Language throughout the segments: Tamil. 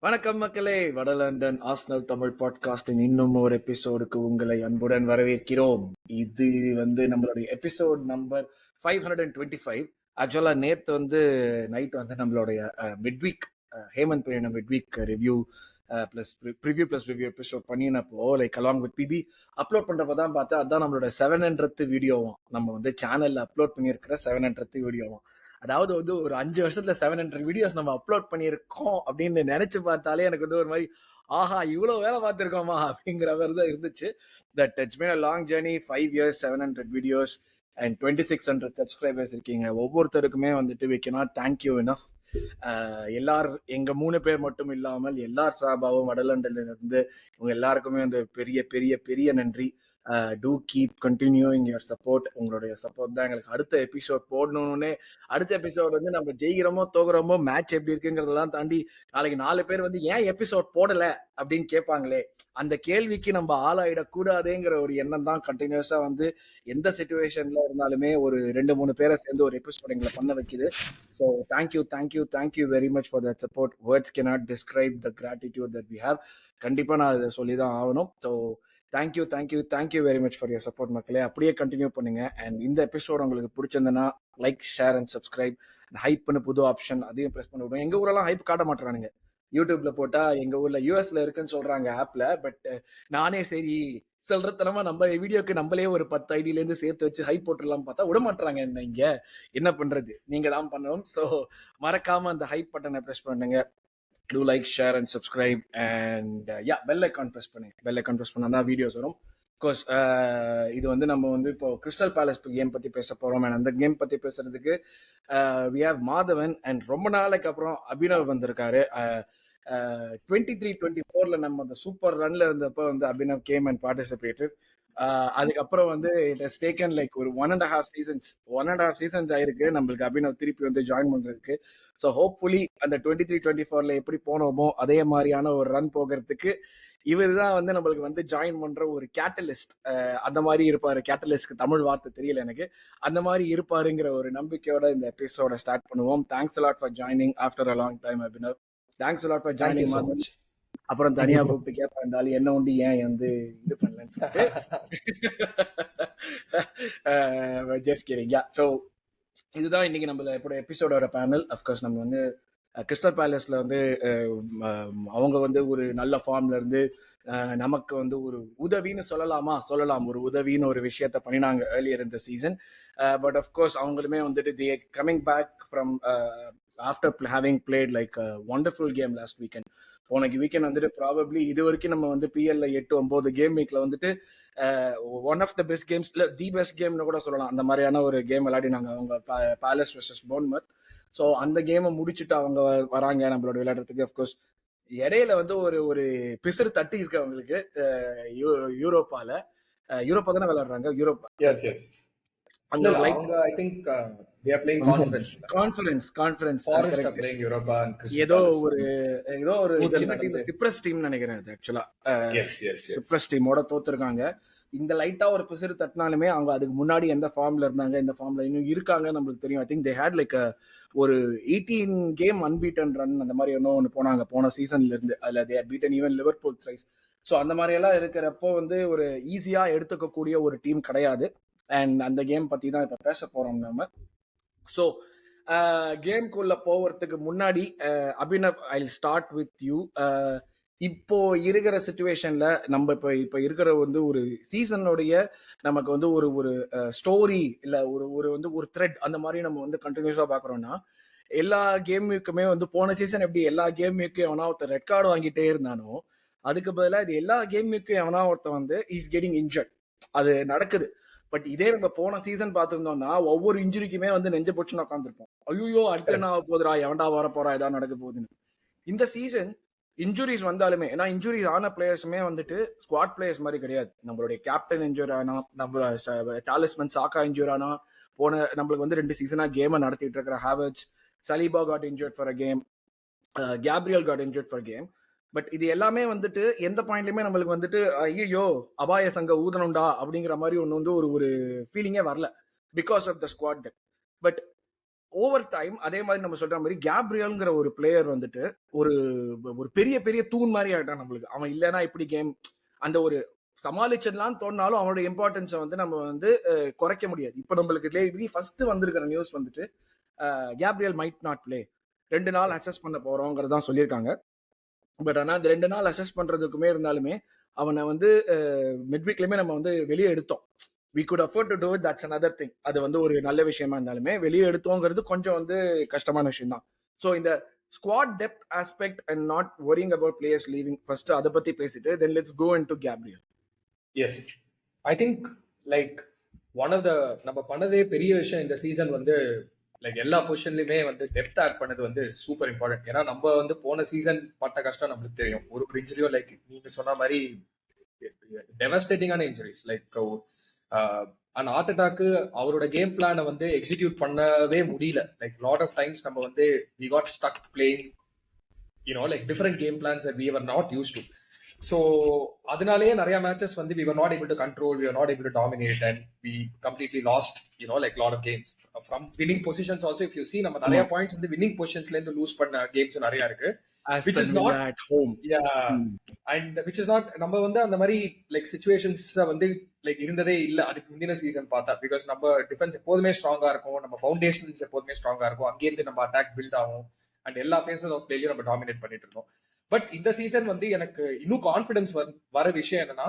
வணக்கம் மக்களே, வட லண்டன் ஆர்சனல் தமிழ் பாட்காஸ்டின் இன்னும் ஒரு எபிசோடுக்கு உங்களை அன்புடன் வரவேற்கிறோம். இது நம்மளுடைய எபிசோட் நம்பர் 525. ஆக்சுவலா நேத்து நைட் நம்மளுடைய மிட்வீக் ஹேமந்த் பிரேன midweek review plus preview plus review episode பண்ணினப்போ லைக் அலாங் வித் பிபி அப்லோட் பண்றப்பதான் பார்த்தா அதான் நம்மளோட 700th வீடியோவும் நம்ம சேனல்ல அப்லோட் பண்ணியிருக்கிற 700th வீடியோவும். அதாவது ஒரு 5 வருஷத்துல 700 வீடியோஸ் நம்ம அப்லோட் பண்ணியிருக்கோம் அப்படின்னு நினைச்சு பார்த்தாலே எனக்கு ஒரு மாதிரி ஆஹா இவ்வளவு வேலை பார்த்திருக்கோமா அப்படிங்கிற மாதிரி தான் இருந்துச்சு. That it's been a long journey, 5 years, 700 videos and 2600 subscribers இருக்கீங்க. ஒவ்வொருத்தருக்குமே we cannot thank you enough. எங்க 3 பேர் மட்டும் இல்லாமல் எல்லார் சார்பாகவும் வடலண்டன்ல இருந்து உங்க எல்லாருக்குமே பெரிய பெரிய பெரிய நன்றி. To keep continuing your support. உங்களுடைய சப்போர்ட் தான் எங்களுக்கு அடுத்த எபிசோட் போடணும்னு. அடுத்த எபிசோட் நம்ம ஜெயிக்கிறோமோ தோக்குறோமோ மேட்ச் எப்படி இருக்குங்கிறதெல்லாம் தாண்டி நாளைக்கு 4 பேர் ஏன் எபிசோட் போடல அப்படின்னு கேட்பாங்களே, அந்த கேள்விக்கு நம்ம ஆளாயிடக்கூடாதுங்கிற ஒரு எண்ணம் தான் கண்டினியூஸா எந்த சிச்சுவேஷன்ல இருந்தாலுமே ஒரு 2-3 பேரை சேர்ந்து ஒரு எபிசோட் எங்களை பண்ண வைக்குது. So thank you very much for that support. Words cannot describe the gratitude that we have. கண்டிப்பா நான் அதை சொல்லி தான் ஆகணும். So thank you very much for your support மக்களே. அப்படியே கண்டினியூ பண்ணுங்க. அண்ட் இந்த எபிசோட் உங்களுக்கு பிடிச்சிருந்ததுன்னா லைக், ஷேர் அண்ட் சப்ஸ்கிரைப். இந்த ஹைப்னு புது ஆப்ஷன் அதையும் ப்ரெஸ் பண்ணி விடுவோம். எங்க ஊரெல்லாம் ஹைப் காட்ட மாட்டானுங்க. யூடியூப்ல போட்டா எங்க ஊர்ல யூஎஸ்ல இருக்குன்னு சொல்றாங்க ஆப்ல. பட் நானே சரி சொல்றதனமா நம்ம வீடியோக்கு நம்மளே ஒரு 10 ஐடியில இருந்து சேர்த்து வச்சு ஹைப் போட்டுடலாம் பார்த்தா விட மாட்டாங்க. என்ன பண்றது, நீங்க தான் பண்ணணும். ஸோ மறக்காம அந்த ஹைப் பட்டனை ப்ரெஸ் பண்ணுங்க. Do like, share and subscribe and bell icon press பண்ணுங்க. பெல் ஐக்கான் ப்ரெஸ் பண்ணா தான் வீடியோஸ் வரும். கோர்ஸ் இது நம்ம இப்போ கிறிஸ்டல் பேலஸ் கேம் பத்தி பேச போறோம். அண்ட் அந்த கேம் பத்தி பேசுறதுக்கு we have மாதவன் அண்ட் ரொம்ப நாளைக்கு அப்புறம் அபினவ் வந்திருக்காரு. 23-24ல நம்ம அந்த சூப்பர் ரன்ல இருந்தப்போ அபினவ் கேம் அண்ட் பார்ட்டிசிபேட்டட். அதுக்கப்புறம் இட் ஹஸ் டேக்கன் லைக் ஒரு 1.5 சீசன்ஸ் ஆயிருக்கு நம்மளுக்கு அபினவ் திருப்பி ஜாயின் பண்றதுக்கு. ஸோ ஹோப்ஃபுல்லி அந்த 23-24ல எப்படி போனோமோ அதே மாதிரியான ஒரு ரன் போகிறதுக்கு இவர் தான் நம்மளுக்கு ஜாயின் பண்ற ஒரு கேட்டலிஸ்ட். அந்த மாதிரி இருப்பாரு. கேட்டலிஸ்ட்க்கு தமிழ் வார்த்தை தெரியல எனக்கு. அந்த மாதிரி இருப்பாருங்கிற ஒரு நம்பிக்கையோட இந்த எபிசோட ஸ்டார்ட் பண்ணுவோம். Thanks a lot for joining after a long time Abhinav. Thanks a lot for joining Madhavan. அப்புறம் தனியா கூப்பிட்டு கேட்பா இருந்தாலும் என்ன உண்டு ஏன் இது பண்ணலன்னு சொல்லிட்டு ஜஸ்ட் கிடிங். யா, ஸோ இதுதான் இன்னைக்கு நம்மள எப்போட எபிசோடோட பேனல். அஃப்கோர்ஸ் நம்ம கிறிஸ்டல் பேலஸ்ல அவங்க ஒரு நல்ல ஃபார்ம்ல இருந்து நமக்கு ஒரு உதவின்னு சொல்லலாம். ஒரு உதவின்னு ஒரு விஷயத்த பண்ணினாங்க ஏர்லியர் இந்த சீசன். பட் அஃப்கோர்ஸ் அவங்களுமே they coming back from after having played like a wonderful game last weekend. போன வீக்கெண்ட் ப்ராபப்ளி இது வரைக்கும் நம்ம பிஎல்ல 8-9 கேம் வீக்ல one of the best games, இல்லை தி பெஸ்ட் கேம்னு கூட சொல்லலாம். அந்த மாதிரியான ஒரு கேம் விளையாடினாங்க அவங்க பேலஸ் வெர்சஸ் போர்ன்மவுத். ஸோ அந்த கேமை முடிச்சுட்டு அவங்க வராங்க நம்மளோட விளையாடுறதுக்கு. அஃப்கோர்ஸ் இடையில ஒரு பிசுறு தட்டி இருக்கு அவங்களுக்கு. யூரோப்பா தானே விளையாடுறாங்க. யூரோப்பா ஏதோ ஒரு சின்ன டீம், சிப்ரஸ் டீம் நினைக்கிறேன். ஆக்சுவலா சிப்ரஸ் டீமோட தோத்துருக்காங்க. இந்த லைட்டா ஒரு பிசிறு தட்டினாலுமே அவங்க அதுக்கு முன்னாடி எந்த ஃபார்ம்ல இருந்தாங்க, எந்த ஃபார்ம்ல இன்னும் இருக்காங்க நம்மளுக்கு தெரியும். I think they had like ஒரு 18 கேம் அன்பீட்டன் ரன் அந்த மாதிரி ஒன்று போனாங்க போன சீசன்ல இருந்து. அதுல they had beaten even Liverpool thrice. So அந்த மாதிரி எல்லாம் இருக்கிறப்போ ஒரு ஈஸியா எடுத்துக்கக்கூடிய ஒரு டீம் கிடையாது. அண்ட் அந்த கேம் பத்தி தான் இப்ப பேச போறோம் நம்ம. ஸோ கேம்குள்ள போகிறதுக்கு முன்னாடி Abhinav, I start with you. இப்போ இருக்கிற சிச்சுவேஷன்ல நம்ம இப்ப இருக்கிற ஒரு சீசனுடைய நமக்கு ஒரு ஸ்டோரி இல்ல ஒரு த்ரெட் அந்த மாதிரி நம்ம கண்டினியூஸா பாக்குறோம்னா, எல்லா கேமுக்குமே போன சீசன் எப்படி எல்லா கேமுக்கும் எவனா ஒருத்தர் ரெட் கார்டு வாங்கிட்டே இருந்தானோ, அதுக்கு பதிலாக இது எல்லா கேமுக்கும் எவனா ஒருத்தர் இஸ் கெட்டிங் இன்ஜர்ட். அது நடக்குது. பட் இதே நம்ம போன சீசன் பார்த்திருந்தோம்னா ஒவ்வொரு இன்ஜுரிக்குமே நெஞ்ச போச்சுன்னு உட்காந்துருப்போம். ஐயோ அடுத்த என்ன ஆக போதுரா, எவன்டா வர போறா, ஏதாவது நடக்க போகுதுன்னு. இந்த சீசன் இன்ஜுரிஸ் வந்தாலுமே, ஏன்னா இன்ஜுரிஸ் ஆன பிளேயர்ஸுமே ஸ்குவாட் பிளேயர்ஸ் மாதிரி கிடையாது. நம்மளுடைய கேப்டன் இன்ஜூர் ஆனா, நம்ம டாலிஸ்மன் சாக்கா இன்ஜூர் ஆனா, போன நம்மளுக்கு 2 சீசனா கேமை நடத்திட்டு இருக்கிற ஹாவர்ட்ஸ், Saliba God injured for a game, Gabriel God injured for game. But இது எல்லாமே எந்த பாயிண்ட்லயுமே நம்மளுக்கு ஐயோ அபாய சங்க ஊதணும்டா அப்படிங்கிற மாதிரி ஒரு ஃபீலிங்கே வரல because of the squad depth. But over time அதே மாதிரி நம்ம சொல்ற மாதிரி கேப்ரியல்ங்கிற ஒரு பிளேயர் வந்துட்டு ஒரு ஒரு பெரிய பெரிய தூண் மாதிரி ஆயிட்டான் நம்மளுக்கு. அவன் இல்லைன்னா இப்படி கேம் அந்த ஒரு சமாளிச்சிடலாம்னு தோணினாலும் அவனோட இம்பார்ட்டன்ஸை வந்து நம்ம வந்து குறைக்க முடியாது. இப்போ நம்மளுக்கு ஃபர்ஸ்ட் வந்திருக்கிற நியூஸ் வந்துட்டு கேப்ரியல் மைட் நாட் பிளே, 2 நாள் அசஸ் பண்ண போறோங்கிறதான் சொல்லியிருக்காங்க. பட் ஆனால் அந்த 2 நாள் அசஸ் பண்றதுக்குமே இருந்தாலுமே அவனை வந்து மிட்வீக்லயுமே நம்ம வந்து வெளியே எடுத்தோம். we could afford to do it, that's another thing. அது வந்து ஒரு நல்ல விஷயமா இருந்தாலுமே வெளியே எடுத்தோங்கிறது கொஞ்சம் வந்து கஷ்டமான விஷயம் தான். ஸோ இந்த squad depth aspect and not worrying about players leaving first அதை பத்தி பேசிட்டு then let's go into Gabriel. Yes, I think like one of the நம்ம பண்ணதே பெரிய விஷயம் இந்த சீசன் வந்து லைக் எல்லா பொசிஷன்லயுமே வந்து டெப்த் ஆட் பண்ணது வந்து சூப்பர் இம்பார்ட்டன்ட். ஏன்னா நம்ம வந்து போன சீசன் பட்ட கஷ்டம் நம்மளுக்கு தெரியும். ஒரு இன்ஜுரியும் லைக் நீங்க சொன்ன மாதிரி டெவஸ்டேட்டிங்கான injuries like and heart attack அவரோட கேம் பிளானை வந்து எக்ஸிக்யூட் பண்ணவே முடியல. லைக் லாட் ஆஃப் டைம்ஸ் நம்ம வந்து we got stuck playing like different game plans we are not used to. So அதனாலேயே நிறைய மேட்சஸ் வந்து we were not able to control, we were not able to dominate and we completely lost like lot of games from winning positions also. If you see நம்ம நிறைய பாயிண்ட்ஸ் வந்து winning positionsல இருந்து லூஸ் பண்ண கேம்ஸ் நிறைய இருக்கு, which is not at home. And which is not நம்ம வந்து அந்த மாதிரி லைக் சிச்சுவேஷன்ஸ் வந்து லைக் இருந்ததே இல்ல அதுக்கு முந்தின சீசன் பார்த்தா. பிகாஸ் நம்ம டிஃபென்ஸ் எப்போதுமே ஸ்ட்ராங்கா இருக்கும், நம்ம ஃபவுண்டேஷன்ஸ் எப்போதுமே ஸ்ட்ராங்கா இருக்கும், அங்கேருந்து நம்ம அட்டாக் பில்ட் ஆகும் அண்ட் எல்லா ஃபேஸஸ் ஆஃப் பிளேலையும் நம்ம டாமினேட் பண்ணிட்டு இருந்தோம். பட் இந்த சீசன் வந்து எனக்கு இன்னும் கான்ஃபிடன்ஸ் வர விஷயம் என்னன்னா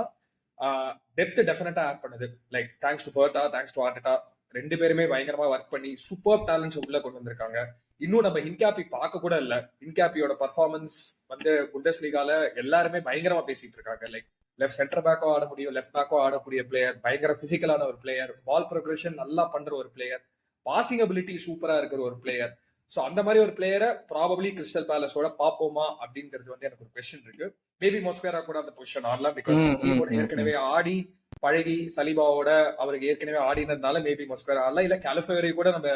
டெப்த் டெஃபினட்டா ஆட் பண்ணுது. Like thanks to Berta, thanks to Arteta, 2 பேருமே பயங்கரமா ஒர்க் பண்ணி சூப்பர் டேலண்ட்ஸ் உள்ள கொண்டு வந்திருக்காங்க. இன்னும் நம்ம இன்கேப்பி பார்க்க கூட இல்ல. இன்கேப்பியோட பர்ஃபார்மன்ஸ் வந்து புண்டஸ் லீகால எல்லாருமே பயங்கரமா பேசிட்டு இருக்காங்க. லைக் லெஃப்ட் சென்டர் பேக்கோ ஆட முடியும், லெஃப்ட் பேக்கோ ஆடக்கூடிய பிளேயர், பயங்கர பிசிக்கலான ஒரு பிளேயர், பால் ப்ரோக்ரஷன் நல்லா பண்ற ஒரு பிளேயர், பாசிங் அபிலிட்டி சூப்பரா இருக்கிற ஒரு பிளேயர். சோ அந்த மாதிரி ஒரு பிளேயரை ப்ராபபிளி கிறிஸ்டல் பேலஸோட பாப்போமா அப்படிங்கிறது வந்து எனக்கு ஒரு கொஸ்டின் இருக்கு. மேபி மொஸ்கேரா கூட அந்த பொசிஷன் ஆடலாம், பிகாஸ் ஏற்கனவே ஆடி பழகி சலீபாவோட அவருக்கு ஏற்கனவே ஆடினதுனால மேபி மொஸ்கேரா ஆடலாம், இல்ல கேலிஃபேரி கூட நம்ம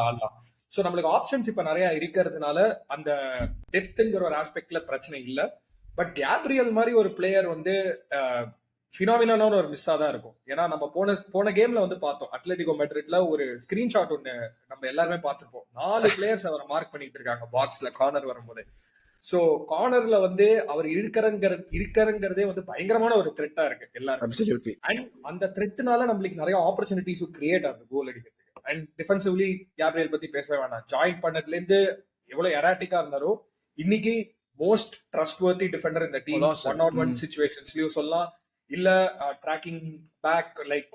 ஆடலாம். சோ நம்மளுக்கு ஆப்ஷன்ஸ் இப்ப நிறைய இருக்கிறதுனால அந்த டெப்த்ங்கிற ஒரு ஆஸ்பெக்ட்ல பிரச்சனை இல்ல. பட் கேப்ரியல் மாதிரி ஒரு பிளேயர் வந்து ஃபினாமினான ஒரு மிஸ்ஸா தான் இருக்கும். ஏன்னா நம்ம போன கேம்ல வந்து பார்த்தோம், அத்லெட்டிகோ மெட்ரிட்ல ஒரு ஸ்கிரீன்ஷாட் ஒண்ணு நம்ம எல்லாருமே பார்த்திருப்போம். 4 பிளேயர்ஸ் அவரை மார்க் பண்ணிட்டு இருக்காங்க பாக்ஸ்ல கார்னர் வரும்போது. சோ கார்னர்ல வந்து அவர் இருக்கிறங்கிறதே வந்து பயங்கரமான ஒரு த்ரெட்டா இருக்கு எல்லாரும். அண்ட் அந்த த்ரெட்னால நம்மளுக்கு நிறைய ஆப்பர்ச்சுனிட்டிஸ் கிரியேட் ஆகுது கோல் அடிக்கிறதுக்கு. அண்ட் டிஃபென்சிவ்லி கேப்ரியல் பத்தி பேசவே வேணாம். ஜாயின் பண்ணதுல இருந்து எவ்வளவு எராட்டிக்கா இருந்தாரோ இன்னைக்கு மோஸ்ட் ட்ரஸ்ட்வர்த்தி டிஃபெண்டர் இந்த டீம். 1-on-1 சிச்சுவேஷன்ஸ்லயும் சொல்லலாம், இல்ல tracking back like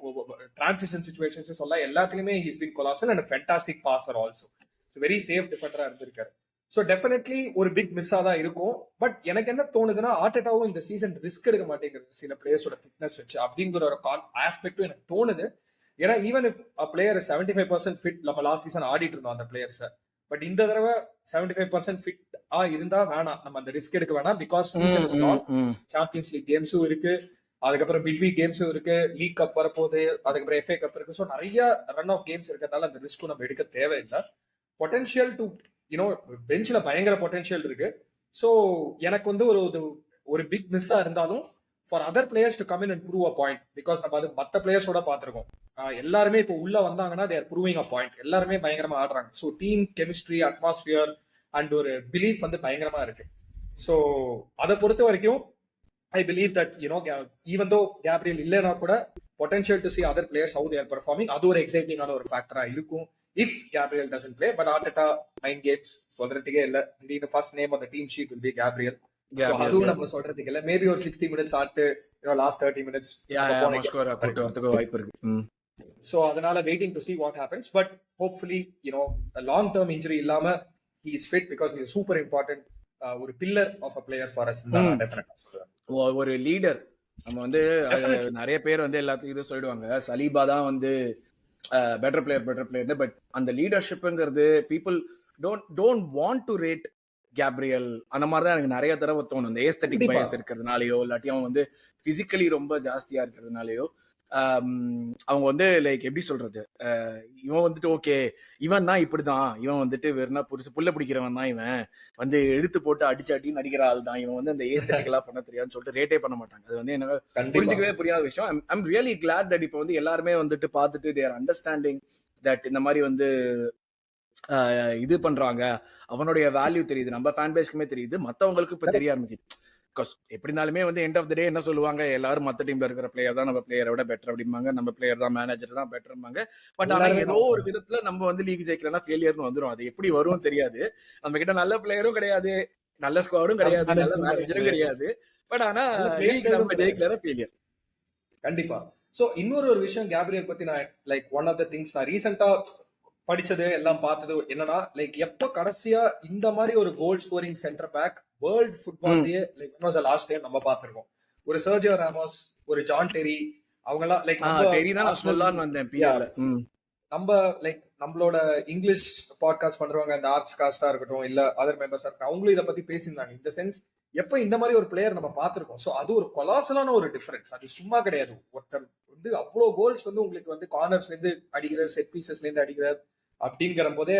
transition situations சொல்லலாம், எல்லாத்துலயுமே he's been colossal and fantastic passer also. So very safe டிஃபெண்டரா இருந்திருக்காரு. ஸோ டெஃபினெட்லி ஒரு பிக் மிஸ்ஸா தான் இருக்கும். பட் எனக்கு என்ன தோணுதுன்னா ஆர்டெட்டாவும் இந்த சீசன் ரிஸ்க் எடுக்க மாட்டேங்கிறது சில பிளேயர்ஸோட ஃபிட்னஸ் வச்சு அப்படிங்கிற ஒரு ஆஸ்பெக்டும் எனக்கு தோணுது. ஏன்னா even if a player 75% fit, நம்ம லாஸ்ட் சீசன் ஆடிட்டு இருந்தோம் அந்த பிளேயர்ஸை. பட் இந்த தடவை 75% ஃபிட் இருந்தா வேணாம், நம்ம அந்த ரிஸ்க் எடுக்க வேணாம். Because season is long, Champions League கேம்ஸும் இருக்கு, அதுக்கப்புறம் மிட்வீக் கேம்ஸும் இருக்கு, லீக் கப் வரப்போகுது, அதுக்கப்புறம் FA கப் இருக்கு. ஸோ நிறைய ரன் ஆஃப் கேம்ஸ் இருக்கிறதுனால அந்த ரிஸ்க்கும் நம்ம எடுக்க தேவையில்லை. பொட்டன்ஷியல் டு பெஞ்ச்ல பயங்கர பொட்டன்ஷியல் இருக்கு. ஸோ எனக்கு வந்து ஒரு பிக் மிஸ்ஸா இருந்தாலும் for other players to come in and prove a point. Because நம்ம அது மற்ற பிளேயர்ஸோட பார்த்திருக்கோம், எல்லாருமே இப்போ உள்ள வந்தாங்கன்னா தேர் ப்ரூவிங் அ பாயிண்ட். எல்லாருமே பயங்கரமா ஆடுறாங்க. So team chemistry, atmosphere and ஒரு பிலீஃப் வந்து பயங்கரமா இருக்கு. ஸோ அதை பொறுத்த வரைக்கும் I believe that even though Gabriel இல்லனா கூட potential to see other players how they are performing, அது ஒரு எக்ஸைட்டிங் ஆன ஒரு ஃபேக்டரா இருக்கும் if Gabriel doesn't play. But Arteta 9 games சொல்றதுக்கே இல்ல. The first name on the team sheet will be Gabriel. So அதுவும் நம்ம சொல்றதுக்கு இல்ல. மேபி ஒரு 60 minutes ஆட்டு last 30 minutes மொஸ்கோரா கூட்டி வரதுக்கு வாய்ப்பு இருக்கு. So அதனால waiting to see what happens. But hopefully a long term injury இல்லாம he is fit because he is super important, ஒரு pillar of a player for us. டெஃபினட்டா சொல்றேன், ஒரு லீடர். நம்ம வந்து நிறைய பேர் வந்து எல்லாத்துக்கும் இது சொல்லிடுவாங்க, சலீபா தான் வந்து பெட்டர் பிளேயர். பட் அந்த லீடர்ஷிப்ங்கிறது people don't want to rate Gabriel. அந்த மாதிரி தான் எனக்கு நிறைய தடவை தோணும். இந்த ஏஸ்தட்டிக் பயஸ் இருக்கிறதுனாலயோ இல்லாட்டி அவன் வந்து பிசிக்கலி ரொம்ப ஜாஸ்தியா இருக்கிறதுனாலயோ அவங்க வந்து லைக் எப்படி சொல்றது, இவன் வந்துட்டு ஓகே இவன் தான் இப்படிதான், இவன் வந்துட்டு வெறுனா புள்ள பிடிக்கிறவன் தான், இவன் வந்து எடுத்து போட்டு அடிச்சாட்டி நடிக்கிற ஆள் தான், இவன் வந்து அந்த ஏஸ்தட்டிக்கலா பண்ண தெரியாதுன்னு சொல்லிட்டு ரேட்டே பண்ண மாட்டாங்க. அது வந்து எனக்கு புரிஞ்சுக்கவே புரியாத விஷயம். ஐம் ரியலி கிளாட் தட் இப்போ வந்து எல்லாருமே வந்துட்டு பார்த்துட்டு தேர் அண்டர்ஸ்டாண்டிங் தட் இந்த மாதிரி வந்து இது பண்றாங்க, அவனுடைய வேல்யூ தெரியுது, நம்ம ஃபேன் பேஸ்க்குமே தெரியுது, மத்தவங்களுக்கு இப்ப தெரிய ஆரம்பிக்குது. பிகாஸ் எப்படி இருந்தாலுமே வந்து எண்ட் ஆஃப் த டே என்ன சொல்லுவாங்க, எல்லாரும் மத்த டீம்ல இருக்கிற பிளேயர் தான் நம்ம பிளேயரை விட பெட்டர் அப்படிம்பாங்க, நம்ம பிளேயர் தான் மேனேஜர் தான் பெட்டர்பாங்க. பட் ஆனா எல்லாருமே ஏதோ ஒரு விதத்துல நம்ம வந்து லீக் ஜெயிக்கலன்னா ஃபெயிலியர்னு வந்துரும். அது எப்படி வரும் தெரியாது. நம்ம கிட்ட நல்ல பிளேயரும் கிடையாது, நல்ல ஸ்குவாடும் கிடையாது, நல்ல மேனேஜரும் கிடையாது. பட் ஆனா நல்ல பிளே லீக் ஸ்டைலும் நம்ம கிடையாது. ஜெயிக்கலன்னா ஃபெயிலியர். கண்டிப்பா. சோ இன்னொரு ஒரு விஷயம் கேப்ரியல் பத்தி நான் like one of the things நான் ரீசெண்டா படிச்சது எல்லாம் பார்த்தது என்னன்னா, லைக் எப்ப கடைசியா இந்த மாதிரி ஒரு goal scoring centre back world ஃபுட்பால்லயே like when was the last time நம்ம பார்த்திருக்கோம். ஒரு சர்ஜியோ ராமோஸ், ஒரு ஜான் டெரி, அவங்க எல்லாம் லைக் டெரி தான் நான் சொல்லலாம்னு வந்தேன் பிஎல்ல. நம்ம லைக் நம்மளோட இங்கிலீஷ் பாட்காஸ்ட் பண்றவங்க, அந்த ஆர்ட்ஸ் காஸ்டா இருக்கட்டும் இல்ல அதர் மெம்பர்ஸா இருக்கட்டும், அவங்களும் இதை பத்தி பேசியிருந்தாங்க. இந்த சென்ஸ் எப்ப இந்த மாதிரி ஒரு பிளேயர் நம்ம பார்த்திருக்கோம். சோ அது ஒரு கொலாசலான ஒரு டிஃபரன்ஸ். அது சும்மா கிடையாது. ஒருத்தர் வந்து அவ்வளவு கோல்ஸ் வந்து உங்களுக்கு வந்து கார்னர்ஸ்ல இருந்து அடிக்கிறார், செட் பீசஸ்ல இருந்து அடிக்கிறார் அப்படிங்கிற போதே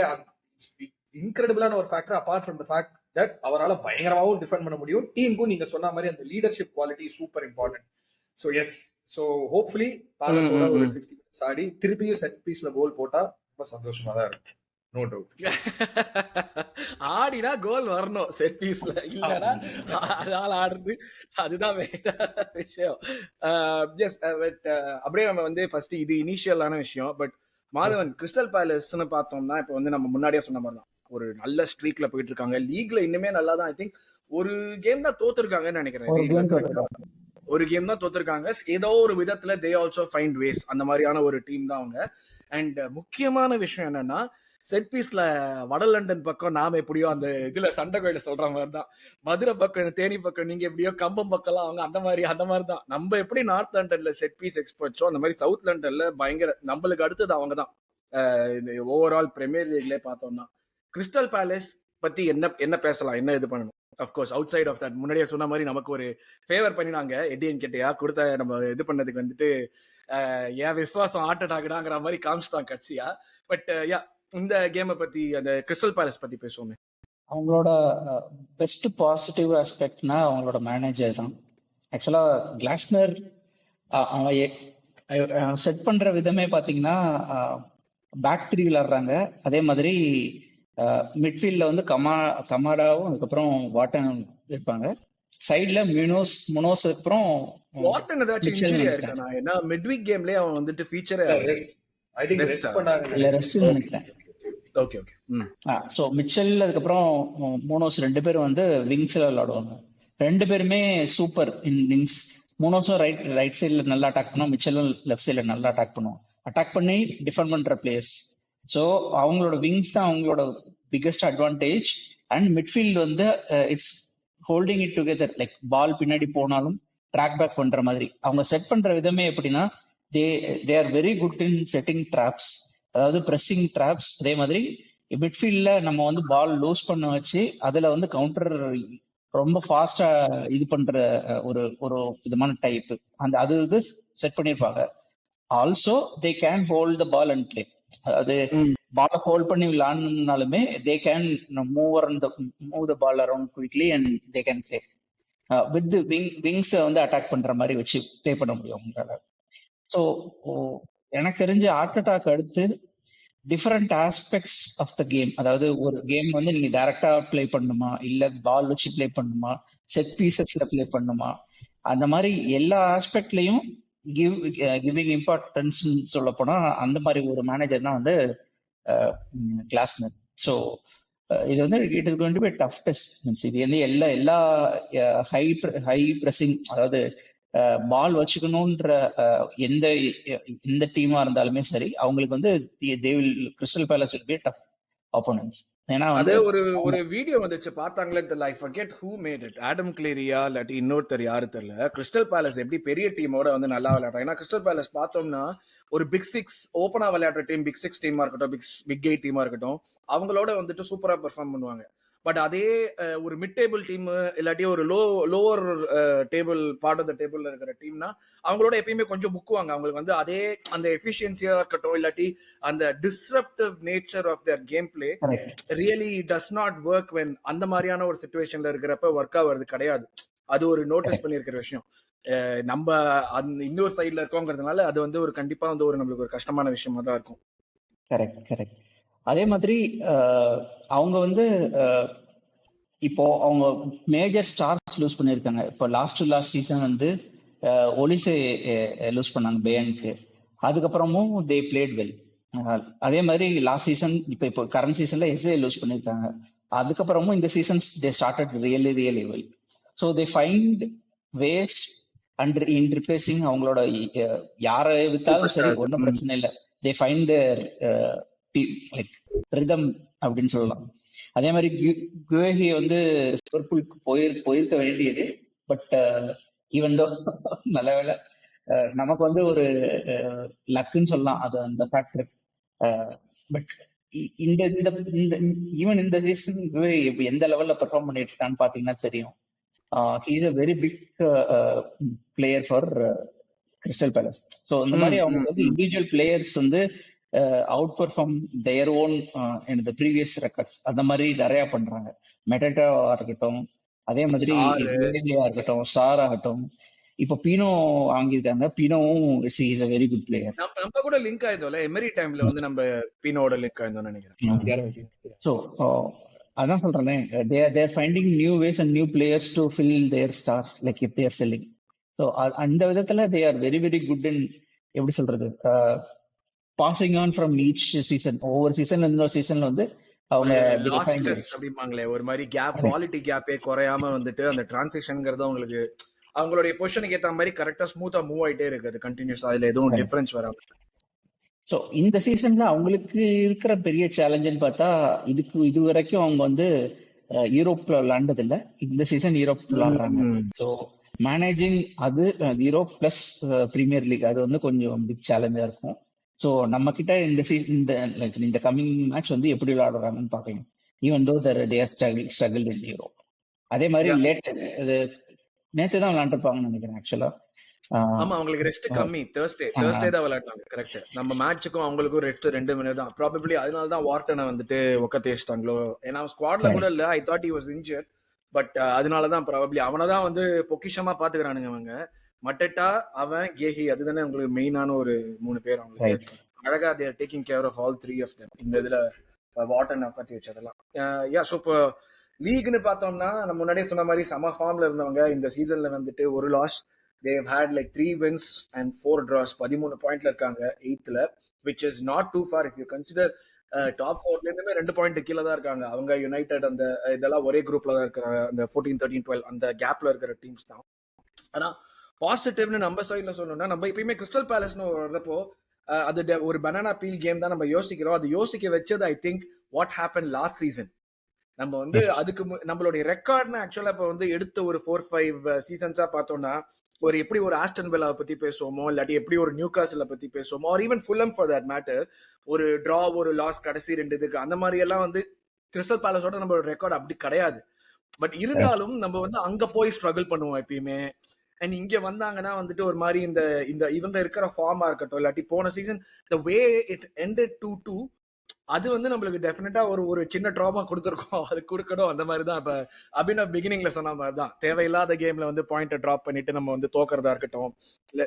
இன்கிரெடிபிளான ஒரு factor. Apart from the fact that அவரால் பயங்கரமாவும் டிஃபெண்ட் பண்ண முடியும். டீமுக்கும் நீங்க சொன்ன மாதிரி அந்த leadership quality super important. So yes, so hopefully பேலஸோட ஒரு 60 minutes ஆடி திருப்பியும் செட் பீஸ்ல கோல் போட்டா ரொம்ப சந்தோஷமா தான் இருக்கும். No doubt. ஆடினா கோல் வரணும் செட் பீஸ்ல, இல்லனா அதனால ஆடுறது அதுதான் விஷயம். எஸ், பட் அப்படியே நம்ம வந்து ஃபர்ஸ்ட் இது இனிஷியலான விஷயம். பட் மாதவன், கிறிஸ்டல் பேலஸ்ன்னு பார்த்தோம்னா இப்போ வந்து நம்ம முன்னாடியே சொன்ன மாதிரி தான் ஒரு நல்ல ஸ்ட்ரீக்ல போயிட்டு இருக்காங்க. லீக்ல இன்னுமே நல்லா தான். ஐ திங்க் ஒரு கேம் தான் தோத்துருக்காங்கன்னு நினைக்கிறேன். ஒரு கேம் தான் தோத்துருக்காங்க. ஏதோ ஒரு விதத்துல தே ஆல்சோ ஃபைண்ட் வேஸ். அந்த மாதிரியான ஒரு டீம் தான் அவங்க. அண்ட் முக்கியமான விஷயம் என்னன்னா, செட் பீஸ்ல வட லண்டன் பக்கம் நாம எப்படியோ அந்த இதுல சண்டை கோயில சொல்ற மாதிரி தான், மதுரை பக்கம் தேனி பக்கம் நீங்க எப்படியோ கம்பம் பக்கம்லாம் அவங்க அந்த மாதிரி தான். நம்ம எப்படி நார்த் லண்டன்ல செட் பீஸ் எக்ஸ்பர்ட்ஸோ அந்த மாதிரி சவுத் லண்டன்ல பயங்கர நம்மளுக்கு அடுத்தது அவங்க தான். ஓவரால் பிரீமியர் லீக்ல பார்த்தோம்னா கிறிஸ்டல் பேலஸ் பத்தி என்ன பேசலாம், என்ன இது பண்ணணும்? Of course outside of that முன்னாடியே சொன்ன மாதிரி நமக்கு ஒரு ஃபேவர் பண்ணினாங்க எடியன் கிட்டையா கொடுத்த நம்ம இது பண்ணதுக்கு வந்துட்டு என் விசுவாசம் ஹார்ட் அட்டாக்டாங்கிற மாதிரி காமிச்சிட்டாங்க கட்சியா. பட் யா, இந்த கேமை பத்தி அந்த கிறிஸ்டல் பேலஸ் பத்தி பேசுவோமே. அவங்களோட பெஸ்ட் பாசிட்டிவ் ஆஸ்பெக்ட்னா அவங்களோட மேனேஜர் தான். ஆக்சுவலா கிளாஸ்னர் அவன் செட் பண்ற விதமே பாத்தீங்கன்னா பேக் த்ரீ விளையாடுறாங்க. அதே மாதிரி மிட்ஃபீல்ட்ல வந்து கமாடாவும் அதுக்கப்புறம் வாட்டன் இருப்பாங்க. சைடுல முனோஸ் அப்புறம் வாட்டன் ஏதாச்சும் இன்ஜூரியா இருக்கானா? ஏன்னா மிட்வீக் கேம்லயே அவன் வந்துட்டு ஃபீச்சரே ஐ திங்க் ரெஸ்ட் பண்ணாங்க. இல்ல ரெஸ்ட் நினைக்கிறேன். Okay okay. சோ மிச்சல் அதுக்கப்புறம் மோனோஸ் ரெண்டு பேரும் வந்து விங்ஸ்ல விளையாடுவாங்க. ரெண்டு பேருமே சூப்பர் இன் விங்ஸ். மோனோஸும் ரைட் சைட்ல நல்லா அட்டாக் பண்ணுவோம், மிச்சலும் லெஃப்ட் சைட்ல நல்லா அட்டாக் பண்ணுவோம். அட்டாக் பண்ணி டிஃபெண்ட் பண்ற பிளேயர்ஸ். ஸோ அவங்களோட விங்ஸ் தான் அவங்களோட பிக்கஸ்ட் அட்வான்டேஜ். அண்ட் மிட்ஃபீல்ட் வந்து it's holding it together. Like ball பின்னாடி போனாலும் ட்ராக் பேக் பண்ற மாதிரி அவங்க செட் பண்ற விதமே எப்படின்னா, தே are very good in setting drops, அதாவது பிரஸ்ஸிங் ட்ராப்ஸ். அதே மாதிரி மிட்ஃபீல்ட்ல நம்ம வந்து பால் லூஸ் பண்ண வச்சு அதுல வந்து கவுண்டர் ரொம்ப ஃபாஸ்டா இது பண்ற ஒரு விதமான டைப் அந்த அது இது செட் பண்ணிருப்பாங்க. Also they can hold the ball and play. அதாவது பால் ஹோல்ட் பண்ணி விளையாடணும்னாலுமே they can move the ball around quickly and they can play with wings வந்து அட்டாக் பண்ற மாதிரி வச்சு பிளே பண்ண முடியும் உங்களால. ஸோ எனக்கு தெரிஞ்ச ஹார்ட் அட்டாக் அடுத்து different aspects of the game, அதாவது ஒரு கேம் வந்து நீங்க டைரக்டா பிளே பண்ணணுமா இல்ல பால் வச்சு பிளே பண்ணணுமா செட் பீசஸ்ல பிளே பண்ணணுமா, அந்த மாதிரி எல்லா ஆஸ்பெக்ட்லயும் கிவிங் இம்பார்ட்டன்ஸ் சொல்ல போனா அந்த மாதிரி ஒரு மேனேஜர் தான் வந்து கிளாஸ்னர். ஸோ இது வந்து it is going to be tough test. Means இது வந்து எல்லா ஹை பிரஸிங், அதாவது பால் வச்சுக்கணும்ன்ற எந்த டீமா இருந்தாலுமே சரி அவங்களுக்கு வந்து Crystal Palace will be tough opponents. ஏன்னா வந்து ஒரு வீடியோ வந்துச்சு பார்த்தாங்களே தெரியல, I forget who made it, Adam கிளேரியா இல்லாட்டி இன்னொருத்தர் யாரு தெரியல, கிறிஸ்டல் பேலஸ் எப்படி பெரிய டீமோட வந்து நல்லா விளையாடுறாங்க. ஏன்னா கிறிஸ்டல் பேலஸ் பார்த்தோம்னா ஒரு பிக் சிக்ஸ் ஓப்பனா விளையாடுற டீம், பிக் சிக்ஸ் டீமா இருக்கட்டும், பிக் எயிட் டீமா இருக்கட்டும், அவங்களோட வந்துட்டு சூப்பரா பெர்ஃபார்ம் பண்ணுவாங்க. பட் அதே ஒரு மிட் டேபிள் டீம் இல்லாட்டி ஒரு lower table part of the டேபிள்ல இருக்கிற டீம்னா அவங்களோட எப்பயுமே கொஞ்சம் முக்குவாங்க. அவங்களுக்கு வந்து அதே அந்த எஃபிஷியன்சியா இருக்கட்டும் இல்லாட்டி அந்த disruptive nature of their game play really does not work when அந்த மாதிரியான ஒரு சிச்சுவேஷன்ல இருக்கிறப்ப ஒர்க் ஆகுறது கிடையாது. அது ஒரு நோட்டீஸ் பண்ணியிருக்கிற விஷயம். நம்ம அந்த இன்னொரு சைட்ல இருக்கோங்கிறதுனால அது வந்து ஒரு கண்டிப்பா வந்து ஒரு நம்மளுக்கு ஒரு கஷ்டமான விஷயமா தான் இருக்கும். Correct, correct. அதே மாதிரி அவங்க வந்து இப்போ அவங்க மேஜர் ஸ்டார்ஸ் லூஸ் பண்ணியிருக்காங்க. இப்போ லாஸ்ட் சீசன் வந்து ஒலிசே லூஸ் பண்ணாங்க பேயனுக்கு. அதுக்கப்புறமும் தே பிளேட் வெல். அதே மாதிரி லாஸ்ட் சீசன் இப்போ கரண்ட் சீசன்ல எஸ்ஏ லூஸ் பண்ணியிருக்காங்க. அதுக்கப்புறமும் இந்த seasons they started really really well. So they find ways and in replacing அவங்களோட யாரை வித்தாலும் சரி ஒன்றும் பிரச்சனை இல்லை. They find their like rhythm அப்படின்னு சொல்லலாம். அதே மாதிரி குவேஹி வந்து லிவர்பூலுக்கு போயிருக்க வேண்டியது. பட் ஈவன் தோ நல்ல வேலை நமக்கு வந்து ஒரு லக்குன்னு சொல்லலாம் அது அந்த ஃபேக்டர். பட் இந்த இந்த ஈவன் இந்த சீசன் எந்த லெவல்ல பெர்ஃபார்ம் பண்ணிட்டு இருக்கான்னு பாத்தீங்கன்னா தெரியும். He is a very big player for Crystal Palace. So இந்த மாதிரி அவங்க வந்து இண்டிவிஜுவல் பிளேயர்ஸ் வந்து அவுட் பெர்ஃபார்ம் தேர் ஓன் இந்த ப்ரீவியஸ் ரெக்கார்ட்ஸ் அந்த மாதிரி நிறைய பண்றாங்க. மெட்டா இருக்கட்டும், அதே மாதிரி இருக்கட்டும், சார் ஆகட்டும், இப்போ பீனோ வாங்கியிருக்காங்க. பீனோவும் is a very good player. நம்ம கூட லிங்க் ஆயிருந்தோம்ல எமரி டைம்ல வந்து நம்ம பீனோட லிங்க் ஆயிருந்தோம்னு நினைக்கிறேன். ஸோ அதான் சொல்றேன், they're finding new ways and new players to fill their stars like if they're selling. So அந்த விதத்துல they are very very good in எப்படி சொல்றது passing on from each season. ஒவ்வொரு சீசன்ல இன்னொரு சீசன்ல வந்து அவங்க அப்படிம்பாங்களே ஒரு மாதிரி கேப் குவாலிட்டி கேப்பே குறையாம வந்துட்டு அந்த டிரான்சிஷன்ங்கிறது அவங்களுக்கு அவங்களுடைய பொசிஷனுக்கு ஏற்ற மாதிரி கரெக்டா ஸ்மூத்தா மூவ் ஆயிட்டே இருக்கு. அது கண்டினியூஸா அதுல எதுவும் டிஃபரன்ஸ் வராது. ஸோ இந்த சீசன்ல அவங்களுக்கு இருக்கிற பெரிய சேலஞ்சுன்னு பார்த்தா இது வரைக்கும் அவங்க வந்து யூரோப்ல விளையாண்டது இல்லை. இந்த சீசன் யூரோப் விளையாடுறாங்க. ஸோ மேனேஜிங் அது யூரோப் பிளஸ் பிரீமியர் லீக் அது வந்து கொஞ்சம் பிக் சேலஞ்சா இருக்கும். ஸோ நம்ம கிட்ட இந்த சீசன் இந்த கம்மிங் மேட்ச் வந்து எப்படி விளையாடுறாங்கன்னு பாக்கணும். Even though there struggle in Europe. அதே மாதிரி நேற்று தான் விளையாண்டுருப்பாங்கன்னு நினைக்கிறேன் ஆக்சுவலா. ஆமா, அவங்களுக்கு ரெஸ்ட் கம்மி. Thursday தான் விளையாடுறாங்க. கரெக்ட். நம்ம மேட்சுக்கும் அவங்களுக்கும் ரெஸ்ட் 2 மினிட் தான். ப்ராபபிலி அதனால தான் வார்டனை வந்துட்டு ஒக்கத்து வச்சிட்டாங்களோ. ஏன்னா ஸ்குவாட்ல கூட இல்ல. I thought he was injured. But அதனால தான் ப்ராபபிலி அவனை தான் வந்து பொக்கிஷமா பாத்துக்கிறானுங்க அவங்க. மட்டட்டா, அவன், கேஹி, அதுதானே உங்களுக்கு மெயினான ஒரு 3 பேர். அவங்களுக்கு அழகா they are taking care of all 3 of them. இந்த இதுல வார்டனை உட்காத்தி வச்சதெல்லாம். ஸோ இப்போ லீக்னு பார்த்தோம்னா நம்ம முன்னாடியே சொன்ன மாதிரி சம ஃபார்ம்ல இருந்தவங்க இந்த சீசன்ல வந்துட்டு ஒரு loss. They've had like 3 wins and 4 draws. 13 பாயிண்ட்ல இருக்காங்க 8th, which is not too far if you consider top 4ல இருந்துமே 2 பாயிண்ட் கீழே தான் இருக்காங்க. அவங்க யுனைடெட் அந்த இதெல்லாம் ஒரே குரூப்ல தான் இருக்கிற அந்த 14, 13, 12 அந்த கேப்ல இருக்கிற டீம்ஸ் தான். ஆனா பாசிட்டிவ்னு நம்ம சைட்ல சொல்லணும்னா நம்ம எப்பயுமே கிறிஸ்டல் பேலஸ்னு வர்றப்போ அது ஒரு பனானா பீல் கேம் தான் நம்ம யோசிக்கிறோம். அது யோசிக்க வச்சது I think what happen last season. நம்ம வந்து அதுக்கு நம்மளுடைய ரெக்கார்ட்னு ஆக்சுவலா இப்போ வந்து எடுத்த ஒரு 4-5 சீசன்ஸா பார்த்தோம்னா ஒரு எப்படி ஒரு ஆஸ்டன் வில்லாவை பத்தி பேசுவோமோ, இல்லாட்டி எப்படி ஒரு நியூ காசிலை பத்தி பேசுவோமோ, or even Fulham for that matter, ஒரு டிரா ஒரு லாஸ் கடைசி 2 இதுக்கு அந்த மாதிரி எல்லாம் வந்து கிறிஸ்டல் பேலஸோட நம்மளோட ரெக்கார்ட் அப்படி கிடையாது. பட் இருந்தாலும் நம்ம வந்து அங்க போய் ஸ்ட்ரகிள் பண்ணுவோம் எப்பயுமே. அண்ட் இங்க வந்தாங்கன்னா வந்துட்டு ஒரு மாதிரி இந்த இந்த இவங்க இருக்கிற ஃபார்மா இருக்கட்டும், இல்லாட்டி போன season the way it ended 2-2 அது வந்து நம்மளுக்கு டெஃபினட்டா ஒரு சின்ன ட்ராமா கொடுத்துருக்கோம். அது கொடுக்கணும். அந்த மாதிரி தான் இப்ப அபினவ் பிகினிங்ல சொன்ன மாதிரி தான் தேவையில்லாத கேம்ல வந்து பாயிண்ட்டை ட்ராப் பண்ணிட்டு நம்ம வந்து தோக்கிறதா இருக்கட்டும். இல்ல